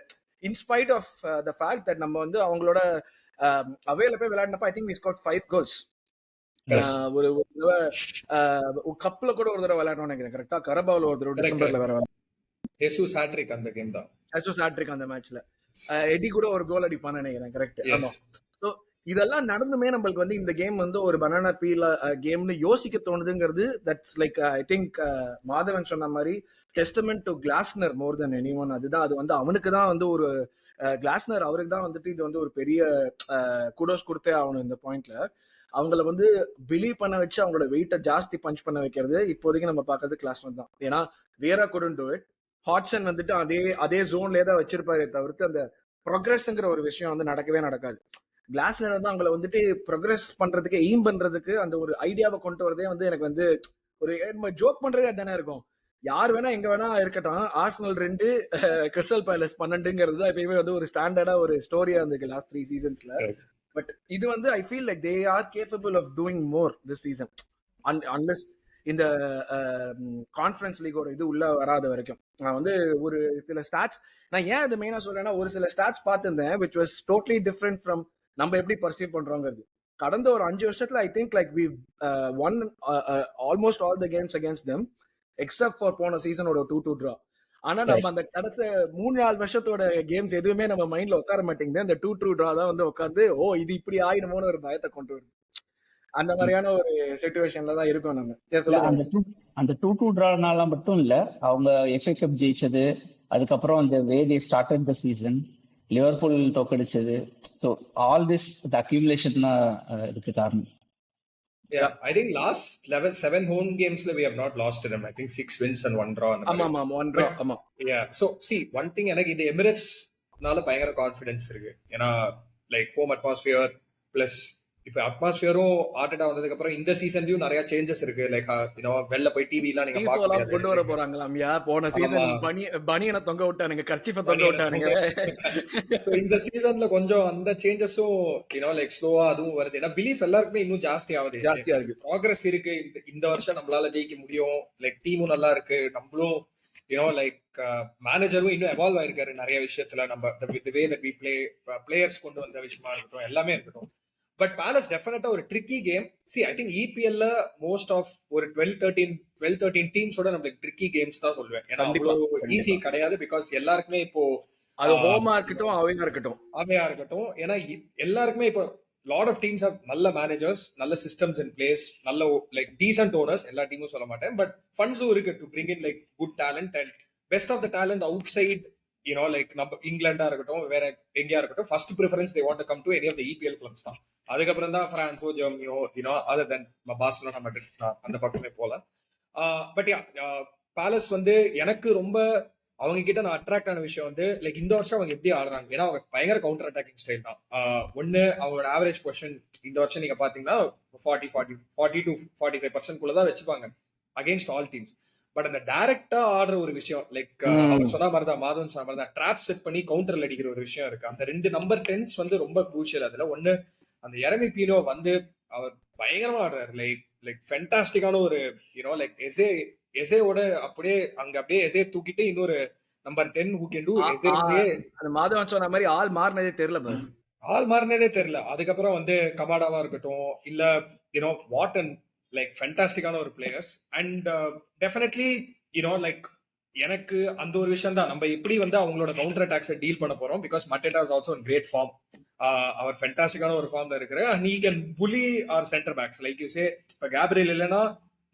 in spite of the fact that நம்ம வந்து அவங்களோட அவேல போய் விளையாடினப்ப I think we scored 5 goals. ஒரு கப்ல கூட ஒரு தடவை விளையாடணும்னு நினைக்கிறேன். கரெக்டா கரபாவில் ஒரு தடவை டிசம்பர்ல வேற ஜெசூஸ் ஹேட்ரிக் அந்த கேம் தான். ஜெசூஸ் ஹேட்ரிக் அந்த மேட்ச்ல எடி கூட ஒரு கோல் அடிப்பான்னு நினைக்கிறேன். கரெக்ட். ஆமா. ஸோ இதெல்லாம் நடந்துமே நம்மளுக்கு வந்து இந்த கேம் வந்து ஒரு பனானா பீல் கேம்னு யோசிக்க தோணுதுங்கிறது that's like I think Madhavan சொன்ன மாதிரி testament to Glasner more than anyone. அதுதான் அது வந்து அவனுக்கு தான் வந்து ஒரு கிளாஸ்னர் அவருக்கு தான் வந்துட்டு இது வந்து ஒரு பெரிய குடோஸ் கொடுத்தே ஆகணும் இந்த பாயிண்ட்ல. அவங்கள வந்து பிலீவ் பண்ண வச்சு அவங்களோட வெயிட்டை ஜாஸ்தி பஞ்ச் பண்ண வைக்கிறது இப்போதைக்கு நம்ம பார்க்கறது கிளாஸ்னர் தான். ஏன்னா வேற couldn't do it. ஹாட்சன் வந்துட்டு அதே ஜோன்லேயே தான் வச்சிருப்பாரு தவிர்த்து அந்த ப்ரோக்ரஸ்ங்கிற ஒரு விஷயம் வந்து நடக்கவே நடக்காது. கிளாஸ்னர் வந்து அவங்களை வந்துட்டு ப்ரோக்ரஸ் பண்றதுக்கு எய்ம் பண்றதுக்கு அந்த ஒரு ஐடியாவை கொண்டு வரதே வந்து எனக்கு வந்து ஒரு ஜோக் பண்றதே அதுதானே இருக்கும். யார் வேணா எங்க வேணா இருக்கட்டும், ஆர்சனல் 2 கிறிஸ்டல் பேலஸ் 12ங்கிறது தான் எப்பயுமே வந்து ஒரு ஸ்டாண்டர்டா ஒரு ஸ்டோரியா இருந்திருக்கு லாஸ்ட் 3 சீசன்ஸ்ல. பட் இது வந்து I feel like they are capable of doing more this season unless இந்த கான்ஃபரன்ஸ் லீகோட இது உள்ள வராத வரைக்கும். நான் வந்து ஒரு சில ஸ்டாட்ஸ் நான் ஏன் இது மெயினா சொல்றேன்னா ஒரு சில ஸ்டாட்ஸ் பார்த்துருந்தேன் which was totally different from நம்ம எப்படி பர்சீவ் பண்றோங்கிறது. கடந்த ஒரு 5 வருஷத்துல I think like we won almost all the games against them except for போன சீசனோட 2-2 டிரா. ஆனா நம்ம அந்த கடைசி 3-4 வருஷத்தோட கேம்ஸ் எதுவுமே நம்ம மைண்ட்ல உட்கார மாட்டேங்குது. அந்த 2-2 டிரா தான் வந்து உட்காந்து இது இப்படி ஆயிடுமோன்னு ஒரு பயத்தை கொண்டு வருது. அந்த மாதிரியான ஒரு சிச்சுவேஷன்ல தான் இருக்கோம் நம்ம. அந்த 2-2 டிரானால மட்டும் இல்ல, அவங்க FA கப் ஜெயிச்சது, அதுக்கப்புறம் அந்த way they started the season, Liverpool தோக்கடிச்சது. So all this the accumulation தான் இதுக்கு காரணம். Yeah, I think last 7 home games we have not lost to them. I think 6 wins and 1 draw. ஆமா 1 draw. ஆமா. Yeah. So see, one thing எனக்கு இந்த எமிரேட்ஸ்னால பயங்கர கான்ஃபிடன்ஸ் இருக்கு. ஏன்னா லைக் ஹோம் அட்மாஸ்பியர் பிளஸ் இப்ப அட்மாஸ்பியரும் ஆர்டடா வந்ததுக்கு அப்புறம் இந்த சீசன்லயும் நிறைய சேஞ்சஸ் இருக்கு. லைக் வெளில போய் டிவி எல்லாம் நீங்க பார்க்க முடியாது. கொண்டு வர போறாங்களாம்யா. போன சீசன் பனியனை தொங்க விட்டானுங்க, கர்ச்சீஃபை தொங்க விட்டானுங்க. சோ இந்த சீசன்ல கொஞ்சம் அந்த சேஞ்சஸும் லைக் ஸ்லோவா அதுவும் வருது. ஏன்னா பிலீஃப் எல்லாருக்குமே இன்னும் ஜாஸ்தியா இருக்கு. ப்ராக்ரஸ் இருக்கு. இந்த வருஷம் நம்மளால ஜெயிக்க முடியும். லைக் டீமும் நல்லா இருக்கு. நம்மளும் லைக் மேனேஜரும் இன்னும் எவால்வ் ஆயிருக்காரு நிறைய விஷயத்துல. நம்ம the way that we play, players கொண்டு வந்த விஷயமா இருக்கட்டும், எல்லாமே இருக்கட்டும். பட் பேலஸ் டெஃபினட்டா ஒரு ட்ரிக்கி கேம். சி I think EPL most of ஒரு 12-13 டீம்ஸோட நம்மளுக்கு ட்ரிக்கி கேம்ஸ் தான் சொல்லுவேன். ஏன்னா அவ்வளவு ஈஸி கிடையாது. பிகாஸ் எல்லாருக்குமே இப்போ அது ஹோமா இருக்கட்டும் அவையா இருக்கட்டும். ஏன்னா எல்லாருக்குமே இப்போ லாட் ஆஃப் டீம்ஸ் ஹவ் நல்ல மேனேஜர்ஸ், நல்ல சிஸ்டம்ஸ் இன் பிளேஸ், நல்ல லைக் டீசன்ட் ஓனர்ஸ். எல்லா டீமும் சொல்ல மாட்டேன், பட் ஃபண்ட்ஸும் இருக்கு to bring in like good talent and best of the talent outside. Like நம்ம இங்கிலாண்டா இருக்கட்டும், வேற எங்கேயா இருக்கட்டும், first preference they want to come to any of the EPL clubs தான். அதுக்கப்புறம் தான் பிரான்ஸோ ஜெர்மனியோ அதர் தென் பார்சிலோனா மட்டும் அந்த பக்கமே போல. பட் பேலஸ் வந்து எனக்கு ரொம்ப அவங்க கிட்ட நான் அட்ராக்ட் ஆன விஷயம் வந்து லைக் இந்த வருஷம் அவங்க எப்படி ஆடுறாங்க. ஏன்னா அவங்க பயங்கர கவுண்டர் அட்டாக்கிங் ஸ்டைல் தான். ஒன்னு அவங்களோட ஆவரேஜ் பொசிஷன் இந்த வருஷம் நீங்க பாத்தீங்கன்னா 40 to 45% குள்ளதான் வச்சுப்பாங்க அகேன்ஸ்ட் ஆல் டீம்ஸ். பட் அந்த டைரக்டா ஆடுற ஒரு விஷயம், லைக் அவர் சொன்ன மாதிரிதான், மாதவன் சொன்ன மாதிரிதான், ட்ராப் செட் பண்ணி கவுண்டர்ல அடிக்கிற ஒரு விஷயம் இருக்கு. அந்த 2 நம்பர் 10s வந்து ரொம்ப குரூஷியல். அதுல ஒன்னு அந்த எரமி பீனோ வந்து அவர் பயங்கரமா ஆடுறாரு. லைக் ஃபென்டாஸ்டிக்கான ஒரு லைக் எசேவோட அப்படியே எசே தூக்கிட்டு இன்னொரு நம்பர் 10 who can do எசே. அந்த மாதவன் சொன்ன மாதிரி ஆள் மாறினதே தெரியல. அதுக்கப்புறம் வந்து கமாடாவா இருக்கட்டும், இல்ல வாட்டன், லைக் ஃபென்டாஸ்டிக்கான ஒரு பிளேயர்ஸ். அண்ட் டெஃபினெட்லி லைக் எனக்கு அந்த ஒரு விஷயம் தான், நம்ம எப்படி வந்து அவங்களோட கவுண்டர் அட்டாக்ஸை டீல் பண்ண போறோம். Because Mateta is also in great form. அவர் ஃபென்டாஸ்டிக்கான ஒரு ஃபார்ம்ல இருக்கிற, and he can bully our centre backs. Like you say, இப்ப கேப்ரியல் இல்லைன்னா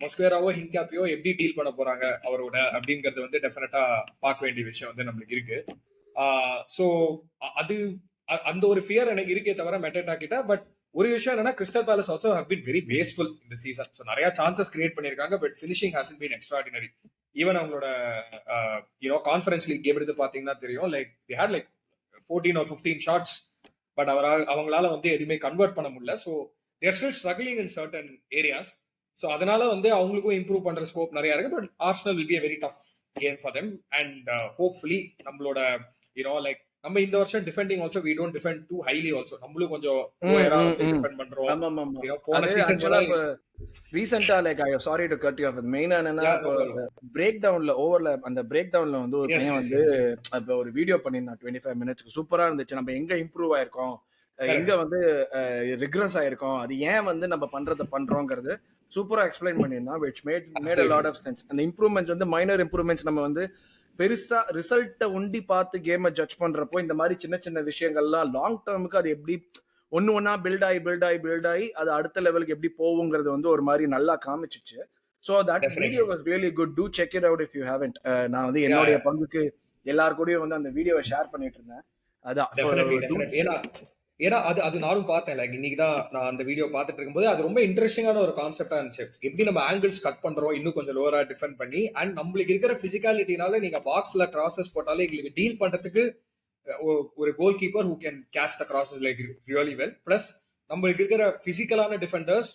மொஸ்குவேராவோ ஹின்காப்பியோ எப்படி டீல் பண்ண போறாங்க அவரோட அப்படிங்கறது வந்து டெஃபினட்டா பார்க்க வேண்டிய விஷயம் வந்து நம்மளுக்கு இருக்கு. சோ அது அந்த ஒரு ஃபியர் எனக்கு இருக்கே தவிர மெட்டேட்டா கிட்ட. பட் ஒரு விஷயம் என்னன்னா, Crystal Palace also have been very wasteful இந்த சீசன். ஸோ நிறைய சான்சஸ் கிரியேட் பண்ணிருக்காங்க, but finishing hasn't been extraordinary. Even அவங்களோட கான்ஃபரன்ஸ் லீக் கேம் எடுத்து பாத்தீங்கன்னா தெரியும், like they had like 14 or 15 shots, but அவங்களால வந்து எதுவுமே கன்வெர்ட் பண்ண முடியல. So they're still struggling in certain areas. So அதனால வந்து அவங்களுக்கும் இம்ப்ரூவ் பண்ற ஸ்கோப் நிறைய இருக்கு. But Arsenal will be a very tough game for them, and hopefully நம்மளோட லைக் நம்ம இந்த வருஷம் defending also we don't defend too highly also. நம்மளும் கொஞ்சம் டிஃபெண்ட் பண்றோம். போன சீசன்ல ரீசன்ட்டா like I sorry to cut you off. மெயினா என்னன்னா, பிரேக் டவுன்ல ஓவர்ல அந்த பிரேக் டவுன்ல வந்து ஒரு பையன் வந்து அப்ப ஒரு வீடியோ பண்ணிருந்தான் 25 மினிட்ஸ்க்கு. சூப்பரா இருந்துச்சு. நம்ம எங்க இம்ப்ரூவ் ஆயிருக்கோம், எங்க வந்து ரிக்ரெஸ் ஆயிருக்கோம், அது ஏன் வந்து நம்ம பண்றோங்கிறது சூப்பரா எக்ஸ்பிளைன் பண்ணிருந்தான். which made a lot of sense. அந்த இம்ப்ரூவ்மெண்ட்ஸ் வந்து மைனர் இம்ப்ரூவ்மெண்ட்ஸ் நம்ம வந்து பெருசா ரிசல்ட்டை ஒண்டி பார்த்து கேமை ஜட்ஜ் பண்றப்போ இந்த மாதிரி சின்ன சின்ன விஷயங்கள்லாம் லாங் டேர்முக்கு அது எப்படி ஒன்னா பில்ட் ஆகி அது அடுத்த லெவலுக்கு எப்படி போகுங்கிறது வந்து ஒரு மாதிரி நல்லா காமிச்சிச்சு. So that video was really good. Do check it out if you haven't. நான் வந்து என்னுடைய பங்குக்கு எல்லாரு கூடயும் வந்து அந்த வீடியோவை ஷேர் பண்ணிட்டு இருந்தேன். அதான் ஏன்னா அது நானும் பார்த்தேன். லைக் இன்னைக்கு தான் நான் அந்த வீடியோ பார்த்துட்டு இருக்கும்போது அது ரொம்ப இன்ட்ரெஸ்டிங்கான ஒரு கான்செப்டா இருந்துச்சு. எப்படி நம்ம ஆங்கிள்ஸ் கட் பண்றோம், இன்னும் கொஞ்சம் லோவரா டிஃபெண்ட் பண்ணி, அண்ட் நம்மளுக்கு இருக்கிற பிசிக்காலிட்டினால நீங்க பாக்ஸ்ல கிராசஸ் போட்டாலே எங்களுக்கு டீல் பண்றதுக்கு ஒரு goalkeeper who can catch the crosses like really well. Plus நம்மளுக்கு இருக்கிற பிசிக்கலான டிஃபெண்டர்ஸ்,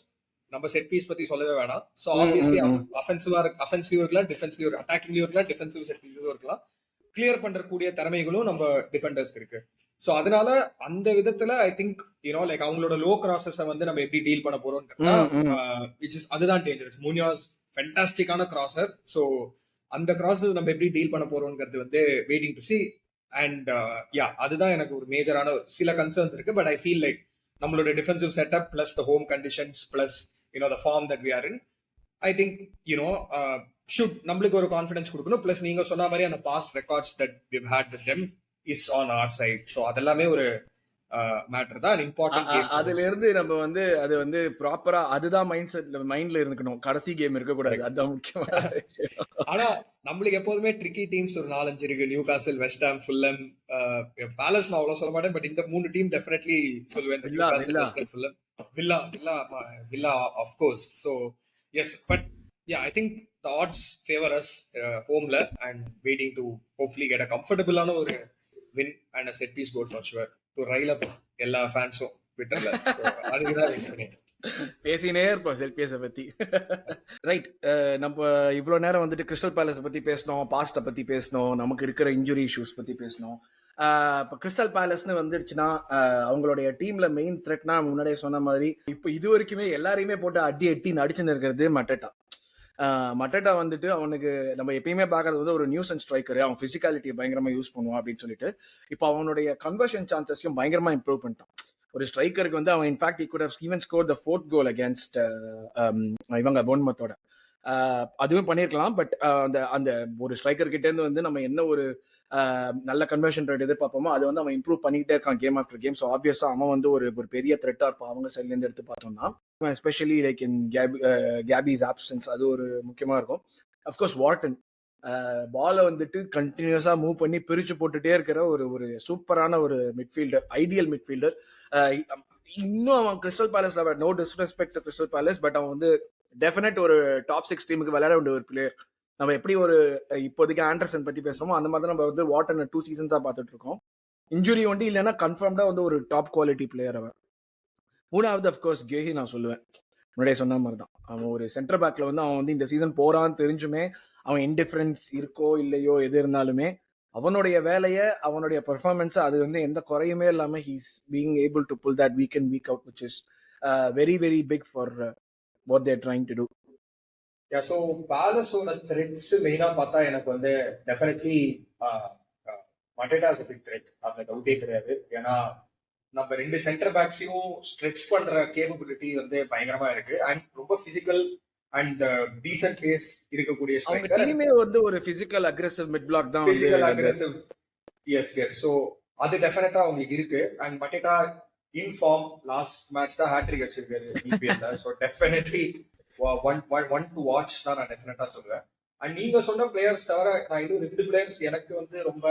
நம்ம செட் பீஸ் பத்தி சொல்லவே வேணாம். ஸோ ஆப்வியஸ்லி அஃபென்சிவ் இருக்கலாம், டிஃபென்சிவ் அட்டாக்கிங்லயும் இருக்கலாம், டிஃபென்சிவ் செட் பீஸஸும் இருக்கலாம். கிளியர் பண்றக்கூடிய திறமைகளும் நம்ம டிஃபெண்டர்ஸ்க்கு இருக்கு. சோ அதனால அந்த விதத்துல ஐ திங்க் லைக் அவங்களோட லோ கிராசஸ வந்து நம்ம எப்படி டீல் பண்ண போறோம், அதுதான் டேஞ்சரஸ். முனியாஸ் ஃபென்டாஸ்டிக்கான கிராசர். சோ அந்த கிராசஸ் நம்ம எப்படி டீல் பண்ண போறோம்ங்கிறது வந்து வெயிட்டிங் டு சி. அண்ட் அதுதான் எனக்கு ஒரு மேஜரான சில கன்சர்ன்ஸ் இருக்கு. பட் ஐ ஃபீல் லைக் நம்மளோட defensive setup plus the home conditions plus the form that we are in, I think should நம்மளுக்கு ஒரு கான்ஃபிடன்ஸ் கொடுக்கணும். பிளஸ் நீங்க சொன்ன மாதிரி அந்த past records that we had with them is on our side. So அதெல்லாமே ஒரு மேட்டர் தான், இம்பார்ட்டன்ட் கேம். அதுல இருந்து நம்ம வந்து அது வந்து ப்ராப்பரா அதுதான் மைண்ட்ல இருந்துக்கணும். கடைசி கேம் இருக்க கூடாது, அதுதான் முக்கியமான விஷயம். ஆனா நம்மளுக்கு எப்போதுமே ட்ரிக்கி டீம்ஸ் ஒரு 4-5 இருக்கு. Newcastle, West Ham, Fulham, Palace நான் அவ்வளவு சொல்ல மாட்டேன். பட் இந்த 3 டீம் டெஃபினெட்லி சொல்லுவேன். Newcastle, West Ham, Fulham, Villa of course. So yes, but yeah, I think the odds favor us homeல and waiting to hopefully get a comfortable ஆன ஒரு win and a set piece goal for sure to rile up எல்லா ஃபேன்ஸும் ட்விட்டர்ல. சோ அதுக்கு தான் வெயிட் பண்ணிட்டு பேசினே இருப்போம் செல்பிஎஸை பத்தி. ரைட், நம்ம இவ்வளவு நேரம் வந்துட்டு கிறிஸ்டல் பேலஸ் பத்தி பேசணும், பாஸ்ட பத்தி பேசணும், நமக்கு இருக்கிற இன்ஜுரி இஷ்யூஸ் பத்தி பேசணும். இப்போ கிறிஸ்டல் பேலஸ்னு வந்துடுச்சுன்னா அவங்களுடைய டீம்ல மெயின் த்ரெட்னா முன்னாடியே சொன்ன மாதிரி இப்போ இது வரைக்குமே எல்லாரையுமே போட்டு அடி நடிச்சுன்னு இருக்கிறது மட்டேட்டா. மட்டேட்டா வந்துட்டு அவனுக்கு நம்ம எப்பயுமே பார்க்கறது வந்து ஒரு நியூஸ் அண்ட் ஸ்ட்ரைக்கர், அவன் பிசிக்காலிட்டியை பயங்கரமா யூஸ் பண்ணுவான் அப்படின்னு சொல்லிட்டு இப்போ அவனுடைய கன்வர்ஷன் சான்சஸையும் பயங்கரமா இம்ப்ரூவ் பண்ணிட்டான். ஒரு ஸ்ட்ரைக்கருக்கு வந்து அவன் in fact he could have even scored the fourth goal against இவங்க போன்மத்தோட, அதுவும் பண்ணியிருக்கலாம். பட் அந்த அந்த ஒரு ஸ்ட்ரைக்கர் கிட்ட இருந்து வந்து நம்ம என்ன ஒரு நல்ல கன்வர்ஷன் ரேட் எதிர்பார்ப்போமோ அது வந்து அவன் இம்ப்ரூவ் பண்ணிக்கிட்டே இருக்கான் கேம் ஆஃப்டர் கேம். ஸோ ஆப்வியஸா அவன் வந்து ஒரு பெரிய த்ரெட்டா இருப்பான் அவங்க சைட்ல இருந்து எடுத்து பார்த்தோம்னா, எஸ்பெஷலி லைக் இன் கேபிஸ் ஆப்சன்ஸ் அது ஒரு முக்கியமா இருக்கும். அஃப்கோர்ஸ் வார்டன் பாலை வந்துட்டு கண்டினியூஸா மூவ் பண்ணி பிரிச்சு போட்டுட்டே இருக்கிற ஒரு சூப்பரான ஒரு மிட்ஃபீல்டர், ஐடியல் மிட்ஃபீல்டர். இன்னும் அவன் கிறிஸ்டல் பேலஸ்ல no disrespect Crystal Palace, but அவன் வந்து டெஃபினட் ஒரு டாப் 6 டீமுக்கு விளையாட வேண்டிய ஒரு பிளேயர். நம்ம எப்படி ஒரு இப்போதைக்கு ஆண்டர்சன் பத்தி பேசுறோமோ அந்த மாதிரி நம்ம வந்து வாட்டர் 2 சீசன்ஸா பார்த்துட்டு இருக்கோம். இன்ஜுரி வந்து இல்லைன்னா கன்ஃபார்ம்டா வந்து ஒரு டாப் குவாலிட்டி பிளேயர் அவன். மூணாவது அஃப்கோர்ஸ் கேஹி நான் சொல்லுவேன். முன்னாடியே சொன்ன மாதிரி தான் அவன் ஒரு சென்டர் பேக்ல வந்து அவன் வந்து இந்த சீசன் போறான்னு தெரிஞ்சுமே அவன் இன்டிஃபரன்ஸ் இருக்கோ இல்லையோ எது இருந்தாலுமே அவனுடைய வேலையை அவனுடைய பெர்ஃபார்மன்ஸ் அது வந்து எந்த குறையுமே இல்லாம he's being able to pull that week and week out, which is very very big for what they're trying to do. Yeah, so பேலஸோட த்ரெட்ஸ் மெயினா பார்த்தா எனக்கு வந்து டெஃபினெட்லி மட்டேட்டாஸ் பிக் த்ரெட், அதுல டவுட்டே கிடையாது. ஏன்னா நம்ம 2 சென்டர் பேக்ஸையும் ஸ்ட்ரெச் பண்ற கேப்பபிலிட்டி வந்து பயங்கரமா இருக்கு அண்ட் ரொம்ப பிசிக்கல் அண்ட் டீசன்ட் பேஸ் இருக்கக்கூடிய ஸ்ட்ரைக்கர். டீமே வந்து ஒரு பிசிக்கல் அக்ரெசிவ் மிட் பிளாக் தான், physical aggressive. Yes yes, so அது டெஃபினட்டா உங்களுக்கு இருக்கு. And Mateta in form, last match தான் ஹேட்ரிக் அடிச்சிருக்காரு இபிஎல்ல. So definitely one to watch தான் நான் டெஃபினட்டா சொல்லுவேன். அண்ட் நீங்க சொன்ன பிளேயர்ஸ் தவிர நான் இன்னும் 2 பிளேயர்ஸ் எனக்கு வந்து ரொம்ப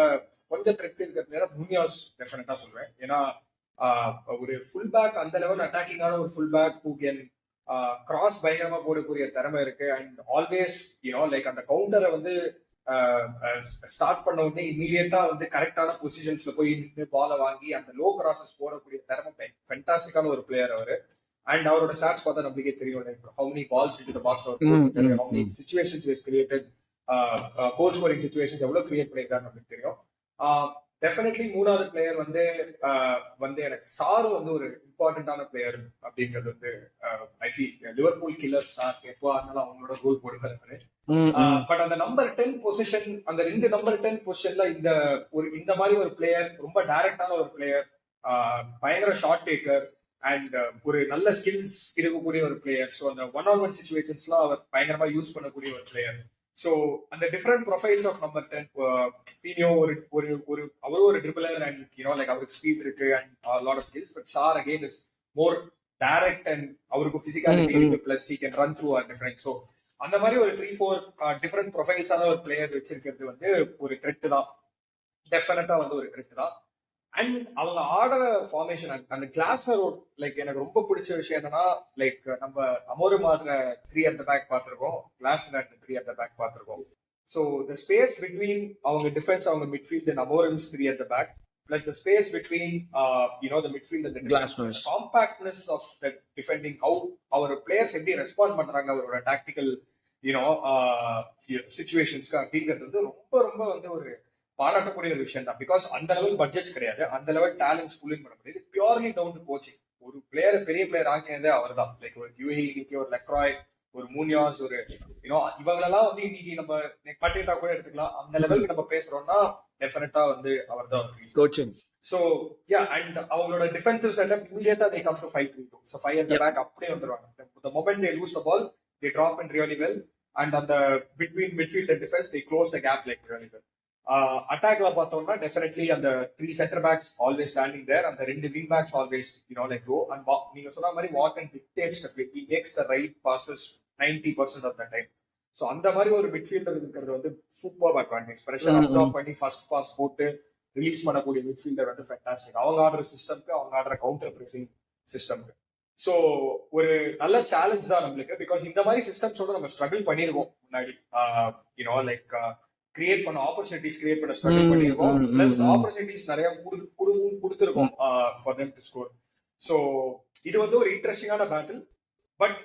கொஞ்சம் த்ரெட் இருக்கிறதுனால முனியாஸ் டெஃபினட்டா சொல்லுவேன். ஏன்னா ஒரு ஃபுல் பேக், அந்த லெவல் அட்டாக்கிங்கான ஒரு full back who can cross பயங்கரமா போடக்கூடிய திறமை இருக்கு. அண்ட் ஆல்வேஸ் லைக் அந்த கவுண்டரை வந்து ஸ்டார்ட் பண்ண உடனே இமீடியட்டா வந்து கரெக்டான பொசிஷன்ஸ்ல போய் நின்று பாலை வாங்கி அந்த லோ கிராசஸ் போடக்கூடிய திறமை ஃபென்டாஸ்டிக்கான ஒரு பிளேயர் அவரு. அண்ட் அவரோட ஸ்டாட்ஸ் பார்த்தா நம்மளுக்கே தெரியும், like how many balls into the box அவர் போட்டாரு, how many situations is created, goal scoring situations எவ்வளவு கிரியேட் பண்ணிருக்காரு நம்மளுக்கு தெரியும். டெஃபினெட்லி மூணாவது பிளேயர் வந்து எனக்கு சாரு வந்து ஒரு இம்பார்ட்டன்டான பிளேயர் அப்படிங்கிறது வந்து I feel Liverpool killer sir எப்போ இருந்தாலும் அவங்களோட கோல் போடுவாரு. பட் அந்த நம்பர் 10 பொசிஷன், அந்த 2 நம்பர் 10 பொசிஷன்ல இந்த மாதிரி ஒரு பிளேயர், ரொம்ப டைரக்டான ஒரு பிளேயர், பயங்கர ஷார்ட் டேக்கர் அண்ட் ஒரு நல்ல ஸ்கில்ஸ் இருக்கக்கூடிய ஒரு பிளேயர். ஸோ அந்த 1-on-1 சிச்சுவேஷன்ஸ்லாம் அவர் பயங்கரமா யூஸ் பண்ணக்கூடிய ஒரு பிளேயர். ஸோ அந்த டிஃப்ரெண்ட் ப்ரொஃபைல்ஸ் ஆஃப் நம்பர் 10, பீனியோ ஒரு அவரும் ஒரு ட்ரிபிளர் அண்ட் லைக் அவருக்கு ஸ்பீட் இருக்கு and lot of skills. But சார் again is more direct and அவருக்கு பிசிக்காலிட்டி இருக்கு, plus he can run through our different. So அந்த மாதிரி ஒரு 3-4 டிஃப்ரெண்ட் ப்ரொஃபைல்ஸான ஒரு பிளேயர் வச்சிருக்கிறது வந்து ஒரு த்ரெட் தான், டெஃபினட்டா வந்து ஒரு த்ரெட் தான். அண்ட் அவங்க ஆடுற ஃபார்மேஷன், அந்த கிளாஸ்னர் லைக் எனக்கு ரொம்ப பிடிச்ச விஷயம் என்னன்னா, லைக் நம்ம அமோரும் ஆடுற 3 at the back பார்த்திருக்கோம், கிளாஸ்னர் 3 at the back பார்த்திருக்கோம். ஸோ த ஸ்பேஸ் பிட்வீன் அவங்க டிஃபென்ஸ், அவங்க midfield and அமோரம்ஸ் 3 at the back, plus the space between the midfield and the defense, compactness of the defending, how our players எப்படி ரெஸ்பாண்ட் பண்றாங்க அவரோட டாக்டிக்கல் சிச்சுவேஷன்ஸ்க்கு அப்படிங்கிறது வந்து ரொம்ப ரொம்ப வந்து ஒரு பாராட்டக்கூடிய ஒரு விஷயம் தான். பிகாஸ் அந்த லெவல் பட்ஜெட்ஸ் கிடையாது, அந்த லெவல் டேலண்ட்ஸ் புல்லிங் பண்ண முடியாது. Purely down to coaching. ஒரு பிளேயர் பெரிய பிளேயர் ஆக்கினதே அவர் தான். லைக் ஒரு யூஏஇ, ஒரு லெக்ராய், ஒரு மூனியாஸ், ஒரு யூனோ இவங்களெல்லாம் வந்து இன்னைக்கு நம்ம பட்டேட்டா கூட எடுத்துக்கலாம், அந்த லெவலுக்கு நம்ம பேசுறோம்னா டெஃபினட்டா வந்து அவர் தான் கோச்சிங். சோ யா, அண்ட் அவங்களோட டிஃபென்சிவ் செட்டப் இமிடியேட்டா they come to 5-3-2, so 5 at the back அப்படியே வந்துருவாங்க. The moment they lose the ball they drop in really well, and on the between midfield and defense they close the gap like really well. அட்டாக்ல பார்த்தோம்னா டெஃபினெட்லி அந்த 3 center backs always standing there, and the 2 wing backs always like go, and நீங்க சொன்ன மாதிரி Morgan dictates the play, he makes the right passes 90% of the time. So அந்த மாதிரி ஒரு மிட்ஃபீல்டர் இருக்கிறது வந்து சூப்பர் அட்வான்டேஜ். பிரஷர் அப்சார்ப் பண்ணி ஃபர்ஸ்ட் பாஸ் போட்டு ரிலீஸ் பண்ணக்கூடிய மிட்ஃபீல்டர் வந்து ஃபேண்டாஸ்டிக். அவங்க ஆடுற சிஸ்டம்க்கு, அவங்க ஆடுற கவுண்டர் பிரசிங் சிஸ்டம்க்கு. சோ ஒரு நல்ல சேலஞ்ச் தான் நம்மளுக்கு, பிகாஸ் இந்த மாதிரி சிஸ்டம்ஸோட நம்ம ஸ்ட்ரகிள் பண்ணிருக்கோம் முன்னாடி. லைக் கிரியேட் பண்ண ஆப்பர்ச்சுனிட்டிஸ் கிரியேட் பண்ண ஸ்ட்ரகிள் பண்ணிருக்கோம், பிளஸ் ஆப்பர்ச்சுனிட்டிஸ் நிறைய கொடுத்துருக்கோம் for them to score. So இது வந்து ஒரு இன்ட்ரெஸ்டிங்கான பேட்டில். பட்